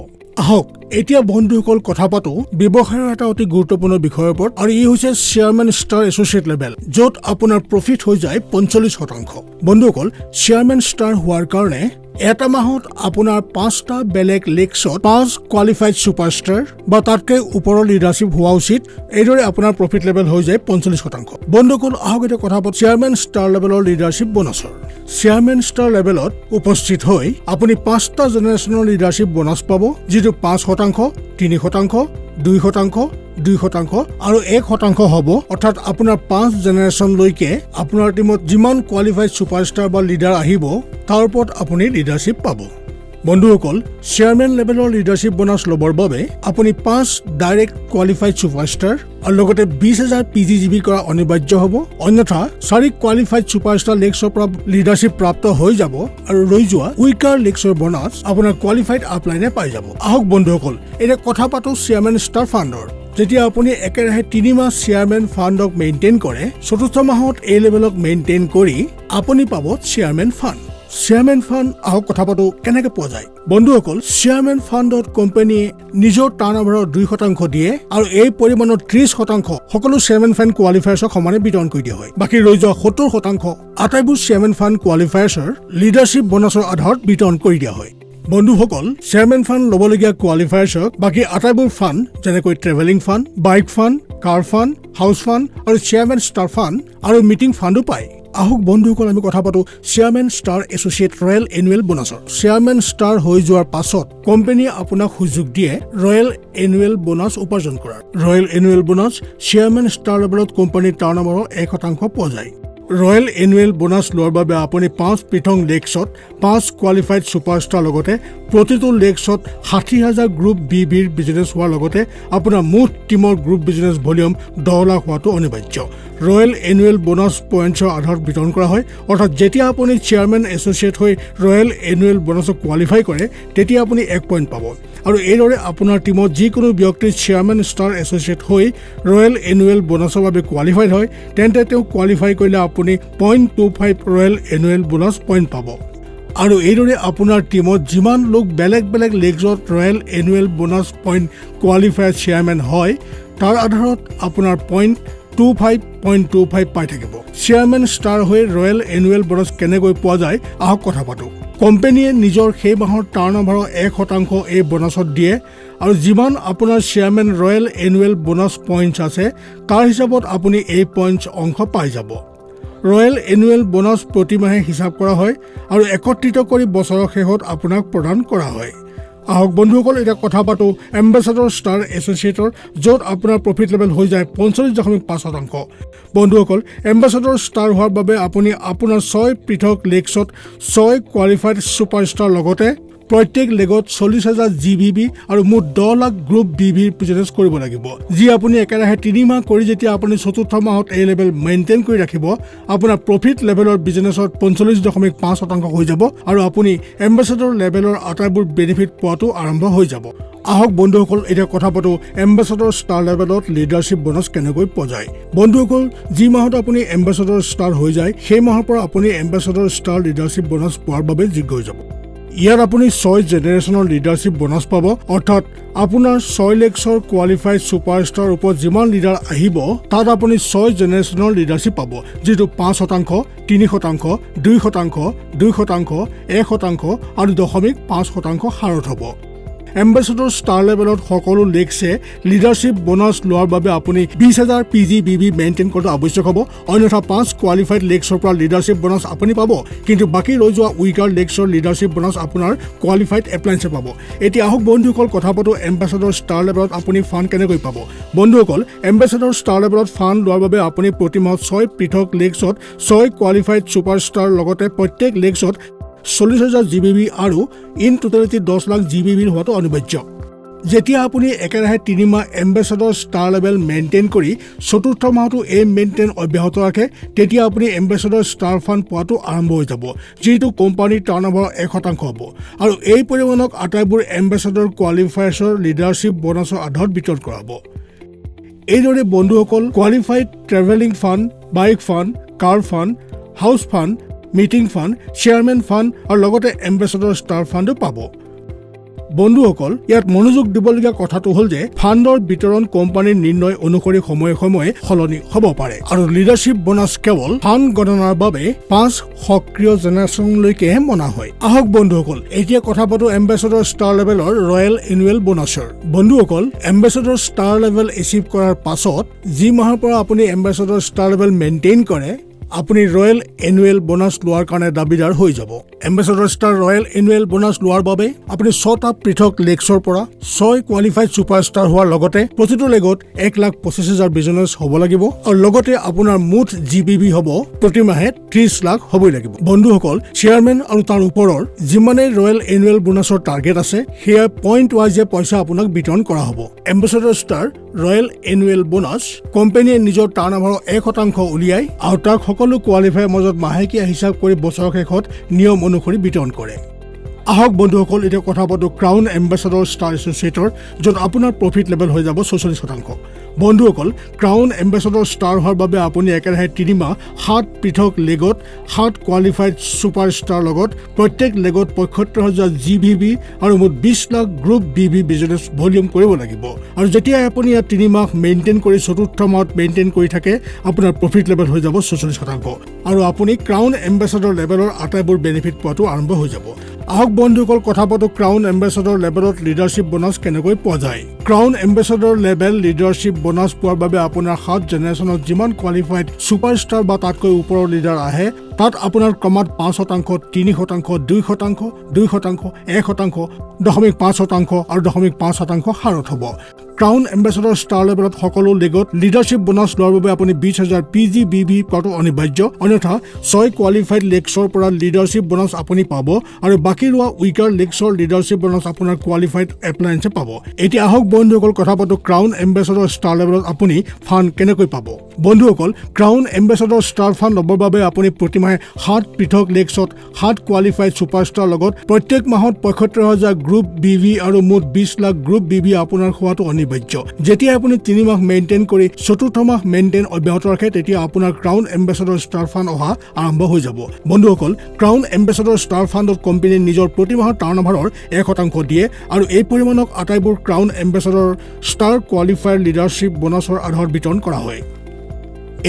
আহক এতিয়া বন্ধুসকল, কথা পাতোঁ ব্যৱসায়ৰ এটা অতি গুৰুত্বপূৰ্ণ বিষয়ৰ ওপৰত আৰু ই হৈছে চেয়াৰমেন ষ্টাৰ এছ'চিয়েট লেভেল, য'ত আপোনাৰ প্ৰফিট হৈ যায় 45%। বন্ধুসকল, চেয়াৰমেন ষ্টাৰ হোৱাৰ কাৰণে এটা মাহত আপোনাৰ 5টা বেলেগ লেগছত 5 কোৱালিফাইড ছুপাৰষ্টাৰ বা তাতকৈ ওপৰৰ লিডাৰশ্বিপ হোৱা উচিত। এইদৰে আপোনাৰ প্ৰফিট লেভেল হৈ যায় 45%। বন্ধুসকল, আহক এতিয়া কথা পাতোঁ চেয়াৰমেন ষ্টাৰ লেভেলৰ লিডাৰশ্বিপ বোনাছৰ। চেয়াৰমেন ষ্টাৰ লেভেলত উপস্থিত হৈ আপুনি 5টা জেনেৰেশ্যনৰ লিডাৰশ্বিপ বোনাছ পাব, যিটো 5%, 3%, 2%, 2% আৰু 1% হ'ব। অৰ্থাৎ আপোনাৰ 5 জেনেৰেশ্যনলৈকে আপোনাৰ টিমত যিমান কোৱালিফাইড ছুপাৰষ্টাৰ বা লিডাৰ আহিব তাৰ ওপৰত আপুনি লিডাৰশ্বিপ পাব। বন্ধুসকল, চেয়াৰমেন লেভেলৰ লিডাৰশ্বিপ বোনাছ ল'বৰ বাবে আপুনি 5 ডাইৰেক্ট কোৱালিফাইড ছুপাৰষ্টাৰ আৰু লগতে 20,000 PGBB কৰা অনিবাৰ্য হ'ব। অন্যথা 4 কোৱালিফাইড ছুপাৰষ্টাৰ লেগছৰ পৰা লিডাৰশ্বিপ প্ৰাপ্ত হৈ যাব আৰু ৰৈ যোৱা উইকাৰ লেগছৰ বোনাছ আপোনাৰ কোৱালিফাইড আপলাইনে পাই যাব। আহক বন্ধুসকল, এতিয়া কথা পাতোঁ চেয়াৰমেন ষ্টাৰ ফাণ্ডৰ। যেতিয়া আপুনি একেৰাহে 3 মাহ চেয়াৰমেন ফাণ্ডক মেইনটেইন কৰে, 4ৰ্থ মাহত এই লেভেলক মেইনটেইন কৰি আপুনি পাব চেয়াৰমেন ফাণ্ড। চেয়াৰমেন ফাণ্ড, আহক কথা পাতোঁ কেনেকৈ পোৱা যায়। বন্ধুসকল, চেয়াৰমেন ফাণ্ডত কোম্পানীয়ে নিজৰ টাৰ্ণঅভাৰৰ 2% দিয়ে আৰু এই পৰিমাণৰ 30% সকলো চেয়াৰমেন ফাণ্ড কোৱালিফায়াৰ্ছক সমানে বিতৰণ কৰি দিয়া হয়। বাকী ৰৈ যোৱা 70% আটাইবোৰ চেয়াৰমেন ফাণ্ড কোৱালিফায়াৰ্ছৰ লিডাৰশ্বিপ বোনাছৰ আধাৰত বিতৰণ কৰি দিয়া হয়। বন্ধুসকল, চেয়াৰমেন ফাণ্ড ল'বলগীয়া কোৱালিফায়াৰ্ছক বাকী আটাইবোৰ ফাণ্ড যেনেকৈ travelling fund, bike fund, car fund, house fund আৰু চেয়াৰমেন ষ্টাৰ ফাণ্ড আৰু মিটিং ফাণ্ডো পায়। আহক বন্ধুসকল, আমি কথা পাতোঁ chairman star associate royal annual বোনাছৰ। চেয়াৰমেন ষ্টাৰ হৈ যোৱাৰ পাছত কোম্পানীয়ে আপোনাক সুযোগ দিয়ে ৰয়েল এনুৱেল বোনাছ উপাৰ্জন কৰাৰ। Royal annual bonus chairman star লেভেলত কোম্পানীৰ টাৰ্ণঅভাৰৰ 1% পোৱা যায়। ৰয়েল এনুৱেল বোনাছ লোৱাৰ বাবে আপুনি 5 পৃথক লেগছত 5 কোৱালিফাইড ছুপাৰষ্টাৰ লগতে প্ৰতিটো লেগছত 60,000 গ্ৰুপ BBৰ বিজনেছ হোৱাৰ লগতে আপোনাৰ মুঠ টিমৰ গ্ৰুপ বিজনেছ ভলিউম 10 লাখ হোৱাটো অনিবাৰ্য। ৰয়েল এনুৱেল বোনাছ পইণ্টছৰ আধাৰত বিতৰণ কৰা হয়। অৰ্থাৎ যেতিয়া আপুনি চেয়াৰমেন এছ'চিয়েট হৈ ৰয়েল এনুৱেল বোনাছক কোৱালিফাই কৰে, তেতিয়া আপুনি 1 পইণ্ট পাব আৰু এইদৰে আপোনাৰ টিমত যিকোনো ব্যক্তি চেয়াৰমেন ষ্টাৰ এছ'চিয়েট হৈ ৰয়েল এনুৱেল বোনাছৰ বাবে কোৱালিফাইড হয়, তেন্তে তেওঁ কোৱালিফাই কৰিলে আপুনি 0.25 ৰয়েল এনুৱেল বোনাছ পইণ্ট পাব। আৰু এইদৰে আপোনাৰ টিমত যিমান লোক বেলেগ বেলেগ লিগছত royal annual bonus point qualifier chairman হয় তাৰ আধাৰত আপোনাৰ পইণ্ট 25.25 পাই থাকিব। চেয়াৰমেন ষ্টাৰ হৈ ৰয়েল এনুৱেল বোনাছ কেনেকৈ পোৱা যায় আহক কথা পাতোঁ। কোম্পানীয়ে নিজৰ সেই মাহৰ টাৰ্ণঅভাৰৰ 1% এই বোনাছত দিয়ে আৰু যিমান আপোনাৰ chairman royal annual bonus points আছে তাৰ হিচাপত আপুনি এই পইণ্টছ অংশ পাই যাব। ৰয়েল এনুৱেল বোনাছ প্ৰতিমাহে হিচাপ কৰা হয় আৰু একত্ৰিত কৰি বছৰৰ শেষত আপোনাক প্ৰদান কৰা হয়। আহক বন্ধুসকল এতিয়া কথা পাতোঁ এম্বেচাডৰ ষ্টাৰ এছ'চিয়েটৰ, য'ত আপোনাৰ প্ৰফিট লেভেল হৈ যায় 45.5%। বন্ধুসকল, এম্বেচাডৰ ষ্টাৰ হোৱাৰ বাবে আপুনি আপোনাৰ 6 পৃথক লেগছত 6 কোৱালিফাইড ছুপাৰষ্টাৰ লগতে প্ৰত্যেক লেগত 40,000 GBB আৰু মুঠ 10 লাখ গ্ৰুপ BBৰ বিজনেছ কৰিব লাগিব, যি আপুনি একেৰাহে 3 মাহ কৰি যেতিয়া আপুনি চতুৰ্থ মাহত এই লেভেল মেইনটেইন কৰি ৰাখিব আপোনাৰ প্ৰফিট লেভেলৰ বিজনেছত 45.5% হৈ যাব আৰু আপুনি এম্বেচাডৰ লেভেলৰ আটাইবোৰ বেনিফিট পোৱাটো আৰম্ভ হৈ যাব। আহক বন্ধুসকল এতিয়া কথা পাতোঁ এম্বেচাডৰ ষ্টাৰ লেভেলত লিডাৰশ্বিপ বোনাছ কেনেকৈ পোৱা যায়। বন্ধুসকল, যি মাহত আপুনি এম্বেচাডৰ ষ্টাৰ হৈ যায় সেই মাহৰ পৰা আপুনি এম্বেচাডৰ ষ্টাৰ লিডাৰশ্বিপ বোনাছ পোৱাৰ বাবে যোগ্য হৈ যাব। ইয়াত আপুনি 6 জেনেৰেশ্যনৰ লিডাৰশ্বিপ বোনাছ পাব, অৰ্থাৎ আপোনাৰ 6 লেগছৰ কোৱালিফাইড ছুপাৰষ্টাৰৰ ওপৰত যিমান লিডাৰ আহিব তাত আপুনি 6 জেনেৰেশ্যনৰ লিডাৰশ্বিপ পাব, যিটো 5%, 3%, 2%, 2%, 1% আৰু 0.5% হাৰত হ'ব। এম্বেচাডৰ ষ্টাৰ লেভেলত সকলো লেগছে লিডাৰশ্বিপ বোনাছ লোৱাৰ বাবে আপুনি 20,000 PGBB মেইনটেইন কৰাটো আৱশ্যক হ'ব, অন্যথা 5 কোৱালিফাইড লেগছৰ পৰা লিডাৰশ্বিপ বোনাছ আপুনি পাব, কিন্তু বাকী ৰৈ যোৱা উইকাৰ লেগছৰ লিডাৰশ্বিপ বোনাছ আপোনাৰ কোৱালিফাইড এপ্লায়েন্সে পাব। এতিয়া আহক বন্ধুসকল কথা পাতোঁ এম্বেচাডৰ ষ্টাৰ লেভেলত আপুনি ফাণ্ড কেনেকৈ পাব। বন্ধুসকল, এম্বেচাডৰ ষ্টাৰ লেভেলত ফাণ্ড লোৱাৰ বাবে আপুনি প্ৰতি মাহত 6 পৃথক লেগছত 6 কোৱালিফাইড ছুপাৰষ্টাৰ লগতে প্ৰত্যেক লেগছত 40,000 GBB আৰু ইন টোটেলিটি 10 লাখ GBB হোৱাটো অনিবাৰ্য। যেতিয়া আপুনি একেৰাহে 3 মাহ এম্বেচাডৰ ষ্টাৰ লেভেল মেইনটেইন কৰি চতুৰ্থ মাহতো এই মেইনটেইন অব্যাহত ৰাখে তেতিয়া আপুনি এম্বেচাডৰ ষ্টাৰ ফাণ্ড পোৱাটো আৰম্ভ হৈ যাব, যিটো কোম্পানীৰ টাৰ্ণঅভাৰৰ 1% হ'ব আৰু এই পৰিমাণক আটাইবোৰ এম্বেচাডৰ কোৱালিফায়াৰ্ছৰ লিডাৰশ্বিপ বোনাছৰ আধাৰত বিতৰণ কৰা হ'ব। এইদৰে বন্ধুসকল qualified travelling fund, bike fund, car fund, house fund, meeting fund, chairman fund আৰু লগতে এম্বেচাডৰ ষ্টাৰ ফাণ্ডো পাব। বন্ধুসকল, ইয়াত মনোযোগ দিবলগীয়া কথাটো হ'ল যে ফাণ্ডৰ বিতৰণ কোম্পানীৰ নিৰ্ণয় অনুসৰি সময়ে সময়ে সলনি হ'ব পাৰে আৰু লিডাৰশ্বিপ বোনাছ কেৱল ফাণ্ড গণনাৰ বাবে 5 সক্ৰিয় জেনেৰেশ্যনলৈকেহে মনা হয়। আহক বন্ধুসকল এতিয়া কথা পাতোঁ এম্বেচাডৰ ষ্টাৰ লেভেলৰ ৰয়েল এনুৱেল বোনাছৰ। বন্ধুসকল, এম্বেচাডৰ ষ্টাৰ লেভেল এচিভ কৰাৰ পাছত যি মাহৰ পৰা আপুনি এম্বেচাডৰ ষ্টাৰ লেভেল মেইনটেইন কৰে আপুনি ৰয়েল এনুৱেল বোনাছ লোৱাৰ কাৰণে দাবীদাৰ হৈ যাব। Ambassador star royal annual bonus লোৱাৰ বাবে আপুনি 6টা পৃথক লেগছৰ পৰা 6 কোৱালিফাইড ছুপাৰষ্টাৰ হোৱাৰ লগতে প্ৰতিটো লেগত 1,25,000 বিজনেছ হ'ব লাগিব আৰু লগতে আপোনাৰ মুঠ GBB হ'ব প্ৰতি মাহে 30 লাখ হ'বই লাগিব। বন্ধুসকল, চেয়াৰমেন আৰু তাৰ ওপৰৰ যিমানেই ৰয়েল এনুৱেল বোনাছৰ টাৰ্গেট আছে সেয়া পইণ্ট ৱাইজে পইচা আপোনাক বিতৰণ কৰা হ'ব। Ambassador star royal annual bonus কোম্পানীয়ে নিজৰ টাৰ্ণঅভাৰৰ 1% উলিয়াই আৰু তাক সকলো কোৱালিফায়াৰ মাজত মাহেকীয়া হিচাপ কৰি বছৰৰ শেষত নিয়ম অনুসৰি বিতৰণ কৰে। আহক বন্ধুসকল এতিয়া কথা পাতোঁ ক্ৰাউন এম্বেচাডৰ ষ্টাৰ এছ'চিয়েটৰ, য'ত আপোনাৰ প্ৰফিট লেভেল হৈ যাব 46%। বন্ধুসকল, ক্ৰাউন এম্বেচাডৰ ষ্টাৰ হোৱাৰ বাবে আপুনি একেৰাহে 3 মাহ 7 পৃথক লেগত 7 কোৱালিফাইড ছুপাৰষ্টাৰ লগত প্ৰত্যেক লেগত 75,000 GBB আৰু মুঠ 20 lakh group BB business volume কৰিব লাগিব আৰু যেতিয়া আপুনি ইয়াত 3 মাহ মেইনটেইন কৰি চতুৰ্থ মাহত মেইনটেইন কৰি থাকে আপোনাৰ প্ৰফিট লেভেল হৈ যাব 46% আৰু আপুনি ক্ৰাউন এম্বেচাডৰ লেভেলৰ আটাইবোৰ বেনিফিট পোৱাটো আৰম্ভ হৈ যাব। আহক বন্ধুসকল কথা পাতোঁ ক্ৰাউন এম্বেচাডৰ লেভেলত লিডাৰশ্বিপ বোনাছ কেনেকৈ পোৱা যায়। Crown ambassador level leadership bonus পোৱাৰ বাবে আপোনাৰ 7 জেনেৰেশ্যনত যিমান কোৱালিফাইড ছুপাৰষ্টাৰ বা তাতকৈ ওপৰৰ লিডাৰ আহে তাত আপোনাৰ ক্ৰমাৎ 5%, 3%, 2%, 2%, 1%, 0.5% আৰু 0.5% হাৰত হ'ব। ক্ৰাউন এম্বেচাডৰ ষ্টাৰ লেভেলত সকলো লেগত লিডাৰশ্বিপ বোনাছ লোৱাৰ বাবে আপুনি 20,000 PGBB পোৱাটো অনিবাৰ্য, অন্যথা 6 কোৱালিফাইড লেগছৰ পৰা লিডাৰশ্বিপ বোনাছ আপুনি পাব আৰু বাকী ৰোৱা উইকাৰ লেগছৰ লিডাৰশ্বিপ বোনাছ আপোনাৰ কোৱালিফাইড এপ্লায়েন্সে পাব। এতিয়া আহক বন্ধুসকল কথা পাতোঁ ক্ৰাউন এম্বেচাডৰ ষ্টাৰ লেভেলত আপুনি ফাণ্ড কেনেকৈ পাব। বন্ধুসকল, ক্ৰাউন এম্বেচাডৰ ষ্টাৰ ফাণ্ড ল'বৰ বাবে আপুনি প্ৰতি মাহে 7 পৃথক লেগছত 7 কোৱালিফাইড ছুপাৰষ্টাৰ লগত প্ৰত্যেক মাহত 75,000 গ্ৰুপ BB আৰু মুঠ 20 লাখ গ্ৰুপ BB আপোনাৰ হোৱাটো অনিবাৰ্য। অনিবাৰ্য। যেতিয়া আপুনি 3 মাহ মেইনটেইন কৰি চতুৰ্থ মাহ মেইনটেইন অব্যাহত ৰাখে তেতিয়া আপোনাৰ ক্ৰাউন এম্বেছাডৰ ষ্টাৰ ফাণ্ড অহা আৰম্ভ হৈ যাব। বন্ধুসকল, ক্ৰাউন এম্বেছাডৰ ষ্টাৰ ফাণ্ডত কোম্পানীয়ে নিজৰ প্ৰতি মাহৰ টাৰ্ণঅভাৰৰ 1% দিয়ে আৰু এই পৰিমাণক আটাইবোৰ crown ambassador star qualifier leadership বোনাছৰ আধাৰত বিতৰণ কৰা হয়।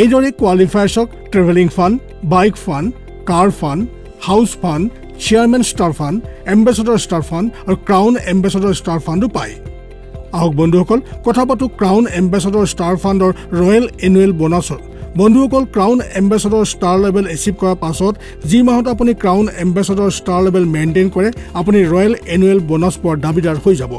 এইদৰে কোৱালিফায়াৰ্ছক travelling fund, bike fund, car fund, house fund, chairman star fund, ambassador star fund আৰু ক্ৰাউন এম্বেছাডৰ ষ্টাৰ ফাণ্ডো পায়। আহক বন্ধুসকল, কথা পাতোঁ ক্ৰাউন এম্বেছাডৰ ষ্টাৰ ফাণ্ডৰ ৰয়েল এনুৱেল বোনাছৰ। বন্ধুসকল, crown ambassador star level achieve কৰাৰ পাছত যি মাহত আপুনি crown ambassador star level maintain কৰে আপুনি ৰয়েল এনুৱেল বোনাছ পোৱাৰ দাবীদাৰ হৈ যাব।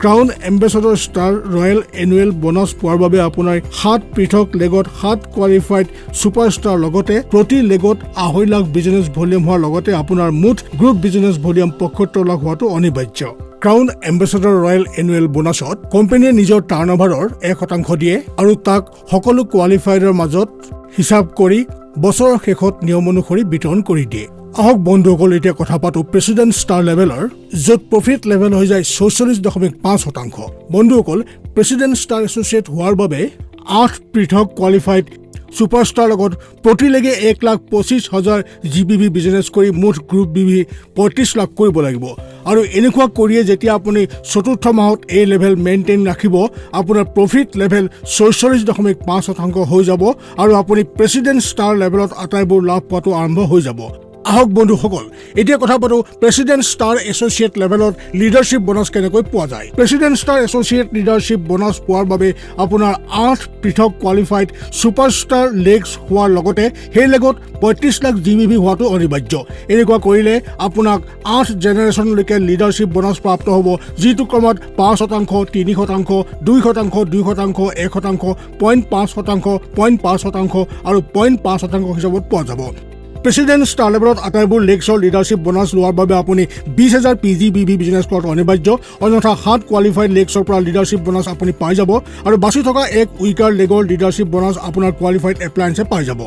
Crown ambassador star royal annual bonus পোৱাৰ বাবে আপোনাৰ 7 পৃথক লেগত 7 কোৱালিফাইড ছুপাৰষ্টাৰ লগতে প্ৰতি লেগত 2.5 লাখ বিজনেছ ভলিউম হোৱাৰ লগতে আপোনাৰ মুঠ গ্ৰুপ বিজনেছ ভলিউম 75 লাখ হোৱাটো অনিবাৰ্য। ক্ৰাউন এম্বেছাডৰ ৰয়েল এনুৱেল বোনাছত কোম্পানীয়ে নিজৰ টাৰ্ণঅভাৰৰ 1% দিয়ে আৰু তাক সকলো কোৱালিফায়াৰৰ মাজত হিচাপ কৰি বছৰৰ শেষত নিয়ম অনুসৰি বিতৰণ কৰি দিয়ে। আহক বন্ধুসকল, এতিয়া কথা পাতোঁ প্ৰেচিডেণ্ট ষ্টাৰ লেভেলৰ, য'ত প্ৰফিট লেভেল হৈ যায় 46.5%। বন্ধুসকল, প্ৰেচিডেণ্ট ষ্টাৰ এছ'চিয়েট হোৱাৰ বাবে 8 পৃথক কোৱালিফাইড ছুপাৰষ্টাৰ লগত প্ৰতি লেগে 1,25,000 GBV বিজনেছ কৰি মুঠ গ্ৰুপ বিভি 35 লাখ কৰিব লাগিব। আৰু এনেকুৱা কৰিয়ে যেতিয়া আপুনি চতুৰ্থ মাহত এই লেভেল মেইনটেইন ৰাখিব আপোনাৰ প্ৰফিট লেভেল 46.5% হৈ যাব আৰু আপুনি প্ৰেচিডেণ্ট ষ্টাৰ লেভেলত আটাইবোৰ লাভ পোৱাটো আৰম্ভ হৈ যাব। আহক বন্ধুসকল, এতিয়া কথা পাতোঁ প্ৰেচিডেণ্ট ষ্টাৰ এছ'চিয়েট লেভেলত লিডাৰশ্বিপ বোনাছ কেনেকৈ পোৱা যায়। President star associate leadership bonus পোৱাৰ বাবে আপোনাৰ 8 পৃথক কোৱালিফাইড ছুপাৰষ্টাৰ লেগছ হোৱাৰ লগতে সেই লেগত 35 লাখ GBV হোৱাটো অনিবাৰ্য। এনেকুৱা কৰিলে আপোনাক 8 জেনেৰেশ্যনলৈকে লিডাৰশ্বিপ বোনাছ প্ৰাপ্ত হ'ব, যিটো ক্ৰমত 5%, 3%, 2%, 2%, 1%, 0.5%, 0.5% আৰু 0.5% হিচাপত পোৱা যাব। প্ৰেচিডেণ্ট ষ্টাৰ লেভেলত আটাইবোৰ লেগছৰ লিডাৰশ্বিপ বোনাছ লোৱাৰ বাবে আপুনি 20,000 PGBV বিজনেছ কৰাটো অনিবাৰ্য, অন্যথা 7 কোৱালিফাইড লেগছৰ পৰা লিডাৰশ্বিপ বোনাছ আপুনি পাই যাব আৰু বাচি থকা 1 উইকাৰ লেগৰ লিডাৰশ্বিপ বোনাছ আপোনাৰ কোৱালিফাইড এপ্লায়েন্সে পাই যাব।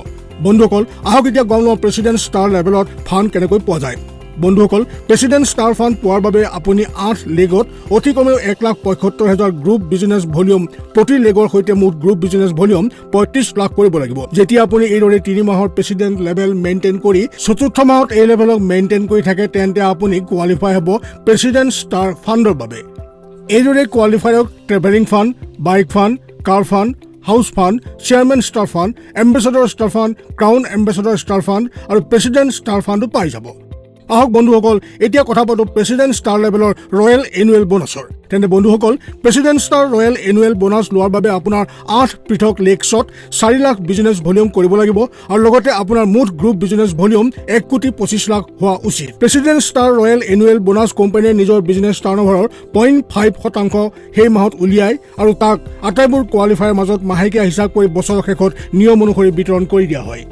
বন্ধুসকল, আহক এতিয়া গম লওঁ প্ৰেচিডেণ্ট ষ্টাৰ লেভেলত ফাণ্ড কেনেকৈ পোৱা যায়। বন্ধুসকল, প্ৰেচিডেণ্ট ষ্টাৰ ফাণ্ড পোৱাৰ বাবে আপুনি 8 লেগত অতি কমেও 1,75,000 গ্ৰুপ বিজনেছ ভলিউম, প্ৰতি লেগৰ সৈতে মুঠ গ্ৰুপ বিজনেছ ভলিউম 35 লাখ কৰিব লাগিব। যেতিয়া আপুনি এইদৰে 3 মাহৰ প্ৰেচিডেণ্ট লেভেল মেইনটেইন কৰি চতুৰ্থ মাহত এই লেভেলক মেইনটেইন কৰি থাকে তেন্তে আপুনি কোৱালিফাই হ'ব প্ৰেচিডেণ্ট ষ্টাৰ ফাণ্ডৰ বাবে। এইদৰে কোৱালিফায়াৰক travelling fund, bike fund, car fund, house fund, chairman star fund, ambassador star fund, crown ambassador star fund আৰু প্ৰেচিডেণ্ট ষ্টাৰ ফাণ্ডো পাই যাব। আহক বন্ধুসকল, এতিয়া কথা পাতোঁ প্ৰেচিডেণ্ট ষ্টাৰ লেভেলৰ ৰয়েল এনুৱেল বোনাছৰ। তেন্তে বন্ধুসকল, president star royal annual bonus লোৱাৰ বাবে আপোনাৰ 8 পৃথক লেগছত 4 লাখ বিজনেছ ভলিউম কৰিব লাগিব আৰু লগতে আপোনাৰ মুঠ গ্ৰুপ বিজনেছ ভলিউম 1,25,00,000 হোৱা উচিত। President star royal annual bonus কোম্পানীয়ে নিজৰ বিজনেছ টাৰ্ণঅভাৰৰ 0.5% সেই মাহত উলিয়াই আৰু তাক আটাইবোৰ কোৱালিফায়াৰ মাজত মাহেকীয়া হিচাপ কৰি বছৰৰ শেষত নিয়ম অনুসৰি বিতৰণ কৰি দিয়া হয়।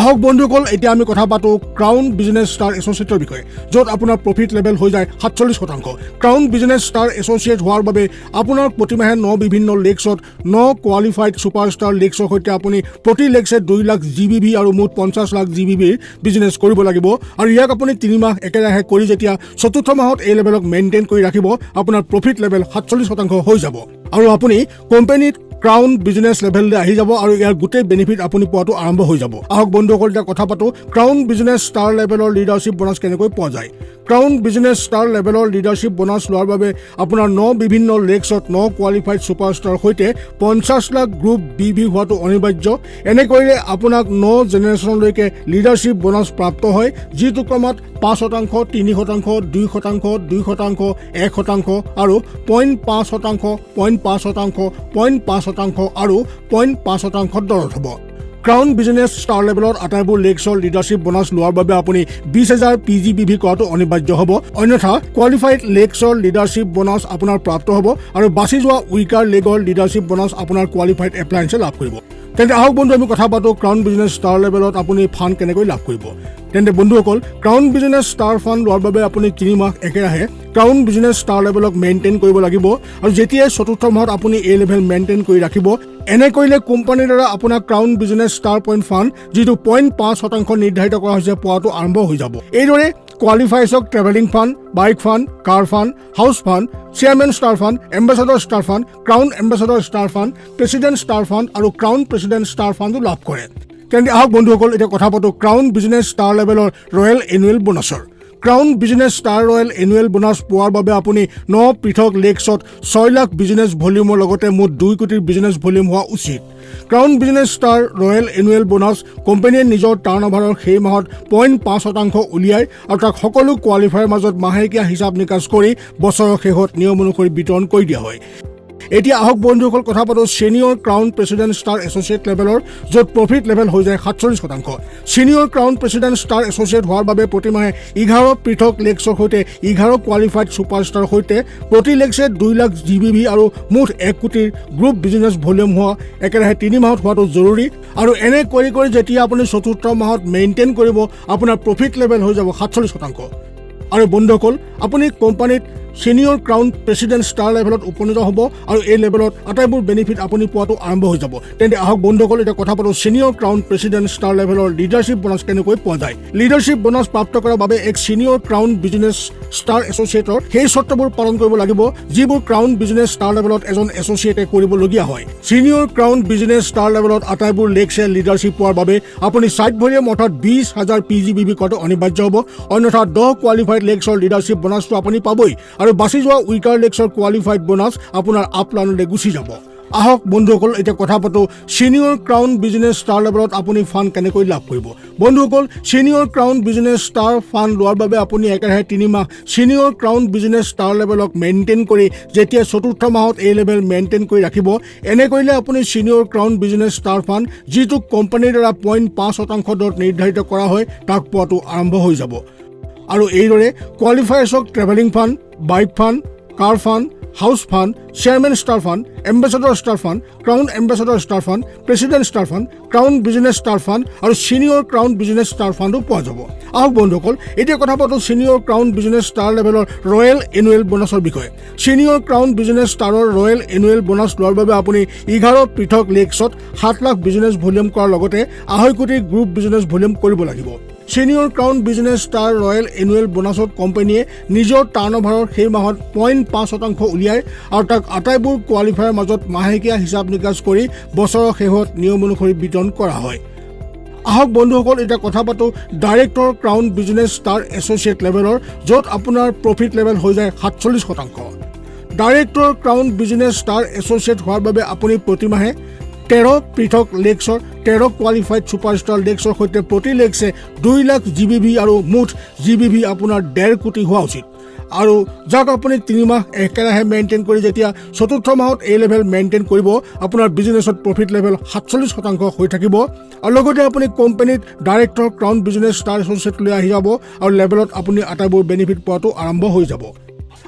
আহক বন্ধুসকল, এতিয়া আমি কথা পাতোঁ ক্ৰাউন বিজনেছ ষ্টাৰ এছ'চিয়েটৰ বিষয়ে, য'ত আপোনাৰ প্ৰফিট লেভেল হৈ যায় 47%। ক্ৰাউন বিজনেছ ষ্টাৰ এছ'চিয়েট হোৱাৰ বাবে আপোনাৰ প্ৰতিমাহে 9 বিভিন্ন লেগছত 9 কোৱালিফাইড ছুপাৰষ্টাৰ লেগছৰ সৈতে আপুনি প্ৰতি লেগছে 2 লাখ GBV আৰু মুঠ 50 লাখ GBVৰ বিজনেছ কৰিব লাগিব আৰু ইয়াক আপুনি 3 মাহ একেৰাহে কৰি যেতিয়া চতুৰ্থ মাহত এই লেভেলক মেইনটেইন কৰি ৰাখিব আপোনাৰ প্ৰফিট লেভেল 47% হৈ যাব আৰু আপুনি কোম্পানীত ক্ৰাউন বিজনেছ লেভেললৈ আহি যাব আৰু ইয়াৰ গোটেই বেনিফিট আপুনি পোৱাটো আৰম্ভ হৈ যাব। আহক বন্ধুসকল, এতিয়া কথা পাতোঁ ক্ৰাউন বিজনেছ ষ্টাৰ লেভেলৰ লিডাৰশ্বিপ বোনাছ কেনেকৈ পোৱা যায়। ক্ৰাউন বিজনেছ ষ্টাৰ লেভেলৰ লিডাৰশ্বিপ বোনাছ লোৱাৰ বাবে আপোনাৰ 9 বিভিন্ন লেগছত 9 কোৱালিফাইড ছুপাৰষ্টাৰৰ সৈতে 50 লাখ গ্ৰুপ বিভি হোৱাটো অনিবাৰ্য। এনে কৰিলে আপোনাক 9 জেনেৰেশ্যনলৈকে লিডাৰশ্বিপ বোনাছ প্ৰাপ্ত হয়, যিটো ক্ৰমত 5%, 3%, 2%, 2%, 1% আৰু 0.5%, 0.5%, 0.5% আৰু 0.5% দৰত হ'ব। ক্ৰাউন বিজনেছ ষ্টাৰ লেভেলত আটাইবোৰ লেগছৰ লিডাৰশ্বিপ বোনাছ লোৱাৰ বাবে আপুনি 20,000 PGBV কৰাটো অনিবাৰ্য হ'ব, অন্যথা কোৱালিফাইড লেগছৰ লিডাৰশ্বিপ বোনাছ আপোনাৰ প্ৰাপ্ত হ'ব আৰু বাচি যোৱা উইকাৰ লেগৰ লিডাৰশ্বিপ বোনাছ আপোনাৰ কোৱালিফাইড এপ্লায়েন্সে লাভ কৰিব। তেন্তে আহক বন্ধু আমি কথা পাতোঁ ক্ৰাউন বিজনেছ ষ্টাৰ লেভেলত আপুনি ফাণ্ড কেনেকৈ লাভ কৰিব। তেন্তে বন্ধুসকল, ক্ৰাউন বিজনেছ ষ্টাৰ ফাণ্ড লোৱাৰ বাবে আপুনি 3 মাহ একেৰাহে ক্ৰাউন বিজনেছ ষ্টাৰ লেভেলক মেইনটেইন কৰিব লাগিব আৰু যেতিয়াই চতুৰ্থ মাহত আপুনি এই লেভেল মেইনটেইন কৰি ৰাখিব, এনে কৰিলে কোম্পানীৰ দ্বাৰা আপোনাৰ crown business star point fund, যিটো 0.5% নিৰ্ধাৰিত কৰা হৈছে, পোৱাটো আৰম্ভ হৈ যাব। এইদৰে কোৱালিফায়াৰ্ছক travelling fund, bike fund, car fund, house fund, chairman star fund, ambassador star fund, crown ambassador star fund, president star fund আৰু ক্ৰাউন প্ৰেচিডেণ্ট ষ্টাৰ ফাণ্ডো লাভ কৰে। তেন্তে আহক বন্ধুসকল এতিয়া কথা পাতোঁ ক্ৰাউন বিজনেছ ষ্টাৰ লেভেলৰ ৰয়েল এনুৱেল বোনাছৰ। Crown business star royal annual bonus পোৱাৰ বাবে আপুনি 9 পৃথক লেগছত 6 লাখ বিজনেছ ভলিউমৰ লগতে মুঠ 2 কোটিৰ বিজনেছ ভলিউম হোৱা উচিত। Crown business star royal annual bonus কোম্পানীয়ে নিজৰ টাৰ্ণঅভাৰৰ সেই মাহত 0.5% উলিয়াই আৰু তাক সকলো কোৱালিফায়াৰ মাজত মাহেকীয়া হিচাপ নিকাচ কৰি বছৰৰ শেষত নিয়ম অনুসৰি বিতৰণ কৰি দিয়া হয়। এতিয়া আহক বন্ধুসকল কথা পাতোঁ senior crown president star associate লেভেলৰ, য'ত প্ৰফিট লেভেল হৈ যায় 47%। Senior crown president star associate হোৱাৰ বাবে প্ৰতিমাহে 11 পৃথক লেগছৰ সৈতে 11 কোৱালিফাইড ছুপাৰষ্টাৰৰ সৈতে প্ৰতি লেগছে 2 লাখ GBV আৰু মুঠ 1 কোটিৰ গ্ৰুপ বিজনেছ ভলিউম হোৱা একেৰাহে 3 মাহত হোৱাটো জৰুৰী। আৰু এনে কৰি যেতিয়া আপুনি চতুৰ্থ মাহত মেইনটেইন কৰিব আপোনাৰ প্ৰফিট লেভেল হৈ যাব 47%। আৰু বন্ধুসকল আপুনি কোম্পানীত ছিনিয়ৰ ক্ৰাউন প্ৰেচিডেণ্ট ষ্টাৰ লেভেলত উপনীত হ'ব আৰু এই লেভেলত আটাইবোৰ বেনিফিট আপুনি পোৱাটো আৰম্ভ হৈ যাব। তেন্তে আহক বন্ধুসকল এতিয়া কথা পাতোঁ ছিনিয়ৰ ক্ৰাউন প্ৰেচিডেণ্ট ষ্টাৰ লেভেলৰ লিডাৰশ্বিপ বোনাছ কেনেকৈ পোৱা যায়। লিডাৰশ্বিপ বোনাছ প্ৰাপ্ত কৰাৰ বাবে এক ছিনিয়ৰ ক্ৰাউন বিজনেছ ষ্টাৰ এছ'চিয়েটৰ সেই চৰ্তবোৰ পালন কৰিব লাগিব যিবোৰ ক্ৰাউন বিজনেছ ষ্টাৰ লেভেলত এজন এছ'চিয়েটে কৰিবলগীয়া হয়। ছিনিয়ৰ ক্ৰাউন বিজনেছ ষ্টাৰ লেভেলত আটাইবোৰ লেগছে লিডাৰশ্বিপ পোৱাৰ বাবে আপুনি ছাইড ভলিউম অৰ্থাৎ 20,000 PGBV কৰাটো অনিবাৰ্য হ'ব, অন্যথা 10 কোৱালিফাইড লেগছৰ লিডাৰশ্বিপ বোনাছটো আপুনি পাবই আৰু বাছি যোৱা উইকাৰ লেগছৰ কোৱালিফাইড বোনাছ আপোনাৰ আপলাইনলৈ গুচি যাব। আহক বন্ধুসকল এতিয়া কথা পাতোঁ ছিনিয়ৰ ক্ৰাউন বিজনেছ ষ্টাৰ লেভেলত আপুনি ফাণ্ড কেনেকৈ লাভ কৰিব। বন্ধুসকল senior crown business star fund লোৱাৰ বাবে আপুনি একেৰাহে 3 মাহ ছিনিয়ৰ ক্ৰাউন বিজনেছ ষ্টাৰ লেভেলক মেইনটেইন কৰি যেতিয়া চতুৰ্থ মাহত এই লেভেল মেইনটেইন কৰি ৰাখিব, এনে কৰিলে আপুনি senior crown business star fund যিটো কোম্পানীৰ দ্বাৰা 0.5% দৰত নিৰ্ধাৰিত কৰা হয় তাক পোৱাটো আৰম্ভ হৈ যাব। আৰু এইদৰে কোৱালিফায়াৰ্ছক travelling fund, bike fund, car fund, house fund, chairman star fund, ambassador star fund, crown ambassador star fund, president star fund, crown business star fund আৰু ছিনিয়ৰ ক্ৰাউন বিজনেছ ষ্টাৰ ফাণ্ডো পোৱা যাব। আহক বন্ধুসকল এতিয়া কথা পাতোঁ ছিনিয়ৰ ক্ৰাউন বিজনেছ ষ্টাৰ লেভেলৰ ৰয়েল এনুৱেল বোনাছৰ বিষয়ে। ছিনিয়ৰ ক্ৰাউন বিজনেছ ষ্টাৰৰ ৰয়েল এনুৱেল বোনাছ লোৱাৰ বাবে আপুনি 11 পৃথক লেগছত 7 লাখ বিজনেছ ভলিউম কৰাৰ লগতে 2.5 কোটি গ্ৰুপ বিজনেছ ভলিউম কৰিব লাগিব। Senior crown business star royal annual বোনাছত কোম্পানীয়ে নিজৰ টাৰ্ণঅভাৰৰ সেই মাহত 0.5% উলিয়াই আৰু তাক আটাইবোৰ কোৱালিফায়াৰ মাজত মাহেকীয়া হিচাপ নিকাচ কৰি বছৰৰ শেষত নিয়ম অনুসৰি বিতৰণ কৰা হয়। আহক বন্ধুসকল এতিয়া কথা পাতোঁ director crown business star associate লেভেলৰ, য'ত আপোনাৰ প্ৰফিট লেভেল হৈ যায় 47%। Director crown business star associate হোৱাৰ বাবে আপুনি প্ৰতিমাহে 13 পৃথক লেগছৰ 13 কোৱালিফাইড ছুপাৰষ্টাৰ লেগছৰ সৈতে প্ৰতি লেগছে 2 লাখ GBV আৰু মুঠ GBV আপোনাৰ 1.5 কোটি হোৱা উচিত। আৰু যাক আপুনি 3 মাহ একেৰাহে মেইনটেইন কৰি যেতিয়া চতুৰ্থ মাহত এই লেভেল মেইনটেইন কৰিব আপোনাৰ বিজনেছত প্ৰফিট লেভেল 47% হৈ থাকিব আৰু লগতে আপুনি কোম্পানীত director crown business star associate লৈ আহি যাব আৰু লেভেলত আপুনি আটাইবোৰ বেনিফিট পোৱাটো আৰম্ভ হৈ যাব।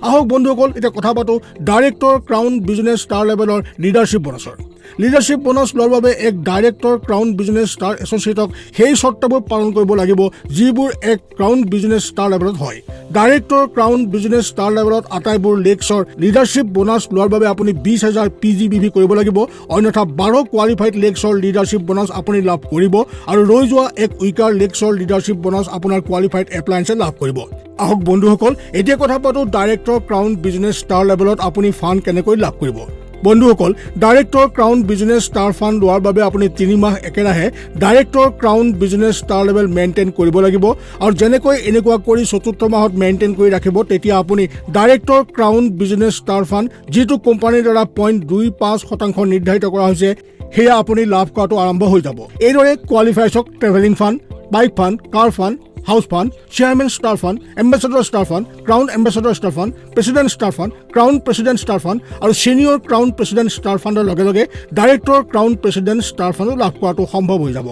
আহক বন্ধুসকল এতিয়া কথা পাতোঁ ডাইৰেক্টৰ ক্ৰাউন বিজনেছ ষ্টাৰ লেভেলৰ লিডাৰশ্বিপ বোনাছৰ। লিডাৰশ্বিপ বোনাছ লোৱাৰ বাবে এক ডাইৰেক্টৰ ক্ৰাউন বিজনেছ ষ্টাৰ এছ'চিয়েটক সেই চৰ্তবোৰ পালন কৰিব লাগিব যিবোৰ এক ক্ৰাউন বিজনেছ ষ্টাৰ লেভেলত হয়। ডাইৰেক্টৰ ক্ৰাউন বিজনেছ ষ্টাৰ লেভেলত আটাইবোৰ লেগছৰ লিডাৰশ্বিপ বোনাছ লোৱাৰ বাবে আপুনি 20,000 PGBV কৰিব লাগিব, অন্যথা 12 কোৱালিফাইড লেগছৰ লিডাৰশ্বিপ বোনাছ আপুনি লাভ কৰিব আৰু ৰৈ যোৱা এক উইকাৰ লেগছৰ লিডাৰশ্বিপ বোনাছ আপোনাৰ কোৱালিফাইড এপ্লায়েন্সে লাভ কৰিব। আহক বন্ধুসকল এতিয়া কথা পাতোঁ ডাইৰেক্টৰ ক্ৰাউন বিজনেছ ষ্টাৰ লেভেলত আপুনি ফাণ্ড কেনেকৈ লাভ কৰিব। বন্ধুসকল director crown business star fund লোৱাৰ বাবে আপুনি 3 মাহ একেৰাহে director crown business star level maintain কৰিব লাগিব আৰু যেনেকৈ এনেকুৱা কৰি চতুৰ্থ মাহত মেইনটেইন কৰি ৰাখিব তেতিয়া আপুনি director crown business star fund যিটো কোম্পানীৰ দ্বাৰা 0.25% নিৰ্ধাৰিত কৰা হৈছে সেয়া আপুনি লাভ কৰাটো আৰম্ভ হৈ যাব। এইদৰে কোৱালিফায়াৰ্ছক travelling fund, bike fund, car fund, house fund, chairman star fund, ambassador star fund, crown ambassador star fund, president star fund, crown president star fund আৰু ছিনিয়ৰ ক্ৰাউন প্ৰেচিডেণ্ট ষ্টাৰ ফাণ্ডৰ লগে লগে ডাইৰেক্টৰ ক্ৰাউন প্ৰেচিডেণ্ট ষ্টাৰ ফাণ্ডো লাভ কৰাটো সম্ভৱ হৈ যাব।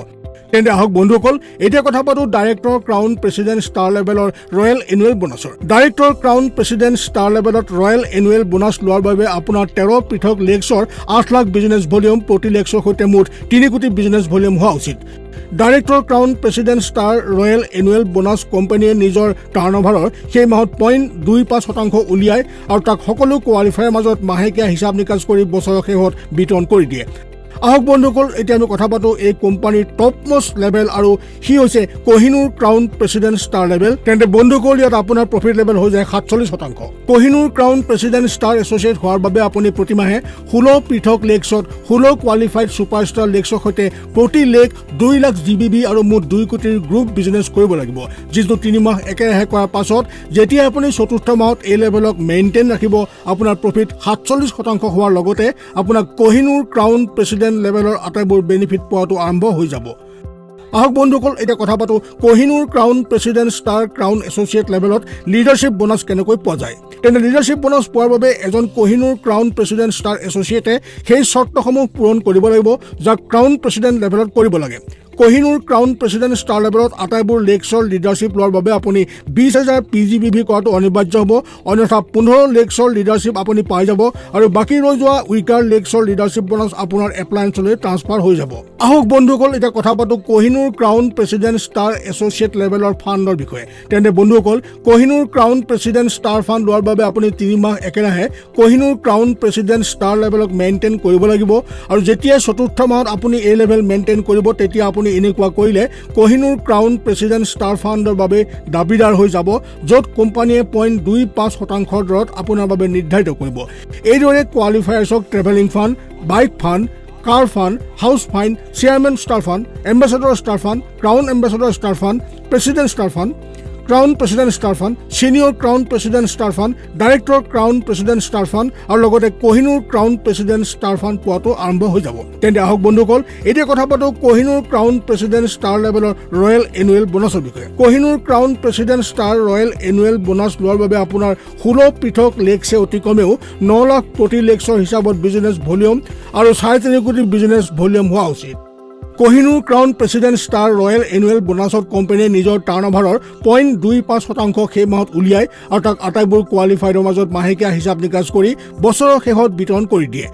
তেন্তে আহক বন্ধুসকল এতিয়া কথা পাতোঁ ডাইৰেক্টৰ ক্ৰাউন প্ৰেচিডেণ্ট ষ্টাৰ লেভেলৰ ৰয়েল এনুৱেল বোনাছৰ। ডাইৰেক্টৰ ক্ৰাউন প্ৰেচিডেণ্ট ষ্টাৰ লেভেলত ৰয়েল এনুৱেল বোনাছ লোৱাৰ বাবে আপোনাৰ 13 পৃথক লেগছৰ 8 লাখ বিজনেছ ভলিউম প্ৰতি লেগছৰ সৈতে মুঠ 3 কোটি বিজনেছ ভলিউম হোৱা উচিত। Director crown president star royal annual bonus কোম্পানীয়ে নিজৰ টাৰ্ণঅভাৰৰ সেই মাহত 0.25% উলিয়াই আৰু তাক সকলো কোৱালিফায়াৰ মাজত মাহেকীয়া হিচাপ নিকাচ কৰি বছৰৰ শেষত বিতৰণ কৰি দিয়ে। আহক বন্ধুসকল এতিয়া আমি কথা পাতোঁ এই কোম্পানীৰ টপ মোষ্ট লেভেল আৰু সি হৈছে Kohinoor crown president star level. তেন্তে বন্ধুসকল ইয়াত আপোনাৰ প্ৰফিট লেভেল হৈ যায় 47%। Kohinoor crown president star associate হোৱাৰ বাবে আপুনি প্ৰতিমাহে 16 পৃথক লেগছত 16 কোৱালিফাইড ছুপাৰষ্টাৰ লেগছৰ সৈতে প্ৰতি লেগ 2 লাখ GBP আৰু মুঠ 2 কোটিৰ গ্ৰুপ বিজনেছ কৰিব লাগিব, যিটো 3 মাহ একেৰাহে কৰাৰ পাছত যেতিয়া আপুনি চতুৰ্থ মাহত এই লেভেলক মেইনটেইন ৰাখিব আপোনাৰ প্ৰফিট 47% হোৱাৰ লগতে আপোনাক কোহিনুৰ ক্ৰাউন প্ৰেচিডেণ্ট লেভেলৰ আটাইবোৰ বেনিফিট পোৱাটো আৰম্ভ হৈ যাব। আহক বন্ধুসকল এতিয়া কথা পাতোঁ Kohinoor crown president star crown associate লেভেলত লিডাৰশ্বিপ বোনাছ কেনেকৈ পোৱা যায়। তেন্তে লিডাৰশ্বিপ বোনাছ পোৱাৰ বাবে এজন কোহিনুৰ ক্ৰাউন প্ৰেচিডেণ্ট ষ্টাৰ এছ'চিয়েটে সেই চৰ্তসমূহ পূৰণ কৰিব লাগিব যাক ক্ৰাউন প্ৰেচিডেণ্ট লেভেলত কৰিব লাগে। কোহিনুৰ ক্ৰাউন প্ৰেচিডেণ্ট ষ্টাৰ লেভেলত আটাইবোৰ লেগছৰ লিডাৰশ্বিপ লোৱাৰ বাবে আপুনি 20,000 PGBV কৰাটো অনিবাৰ্য হ'ব, অন্যথা 15 লেগছৰ লিডাৰশ্বিপ আপুনি পাই যাব আৰু বাকী ৰৈ যোৱা উইকাৰ লেগছৰ লিডাৰশ্বিপ বোনাছ আপোনাৰ এপ্লায়েন্সলৈ ট্ৰান্সফাৰ হৈ যাব। আহক বন্ধুসকল এতিয়া কথা পাতোঁ Kohinoor crown president star associate লেভেলৰ ফাণ্ডৰ বিষয়ে। তেন্তে বন্ধুসকল Kohinoor crown president star fund লোৱাৰ বাবে আপুনি 3 মাহ একেৰাহে কোহিনুৰ ক্ৰাউন প্ৰেচিডেণ্ট ষ্টাৰ লেভেলক মেইনটেইন কৰিব লাগিব আৰু যেতিয়া চতুৰ্থ মাহত আপুনি এই লেভেল মেইনটেইন কৰিব তেতিয়া আপুনি এনেকুৱা কৰিলে কোহিনুৰ ক্ৰাউন প্ৰেচিডেণ্ট ষ্টাৰ ফাণ্ডৰ বাবে দাবীদাৰ হৈ যাব, য'ত কোম্পানীয়ে 0.25% দৰত আপোনাৰ বাবে নিৰ্ধাৰিত কৰিব। এইদৰে কোৱালিফায়াৰ্ছক travelling fund, bike fund, car fund, house fund, chairman star fund, ambassador star fund, crown ambassador star fund, president star fund, crown president star fund, senior crown president star fund, director crown president star fund আৰু লগতে Kohinoor crown president star fund পোৱাটো আৰম্ভ হৈ যাব। তেন্তে আহক বন্ধুসকল এতিয়া কথা পাতোঁ কোহিনুৰ ক্ৰাউন প্ৰেচিডেণ্ট ষ্টাৰ লেভেলৰ ৰয়েল এনুৱেল বোনাছৰ বিষয়ে। Kohinoor crown president star royal annual bonus লোৱাৰ বাবে আপোনাৰ 16 পৃথক লেগছে অতি কমেও 9 লাখ প্ৰতি লেগছৰ হিচাপত বিজনেছ ভলিউম আৰু 3.5 কোটি বিজনেছ ভলিউম হোৱা উচিত। Kohinoor crown president star royal annual বোনাছত কোম্পানীয়ে নিজৰ টাৰ্ণঅভাৰৰ 0.25% সেই মাহত উলিয়াই আৰু তাক আটাইবোৰ কোৱালিফাইডৰ মাজত মাহেকীয়া হিচাপ নিকাচ কৰি বছৰৰ শেষত বিতৰণ কৰি দিয়ে।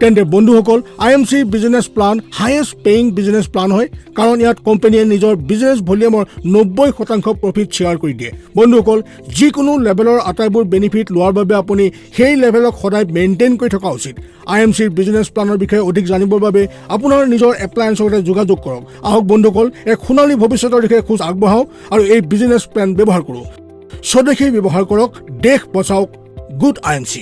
তেন্তে বন্ধুসকল IMC business plan highest paying business plan হয়, কাৰণ ইয়াত কোম্পানীয়ে নিজৰ বিজনেছ ভলিউমৰ 90% প্ৰফিট শ্বেয়াৰ কৰি দিয়ে। বন্ধুসকল যিকোনো লেভেলৰ আটাইবোৰ বেনিফিট লোৱাৰ বাবে আপুনি সেই লেভেলক সদায় মেইনটেইন কৰি থকা উচিত। IMC বিজনেছ প্লানৰ বিষয়ে অধিক জানিবৰ বাবে আপোনাৰ নিজৰ এপ্লায়েন্সৰ সৈতে যোগাযোগ কৰক। আহক বন্ধুসকল এক সোণালী ভৱিষ্যতৰ দিশে খোজ আগবঢ়াওক আৰু এই বিজনেছ প্লেন ব্যৱহাৰ কৰোঁ। স্বদেশী ব্যৱহাৰ কৰক, দেশ বচাওক। Good IMC।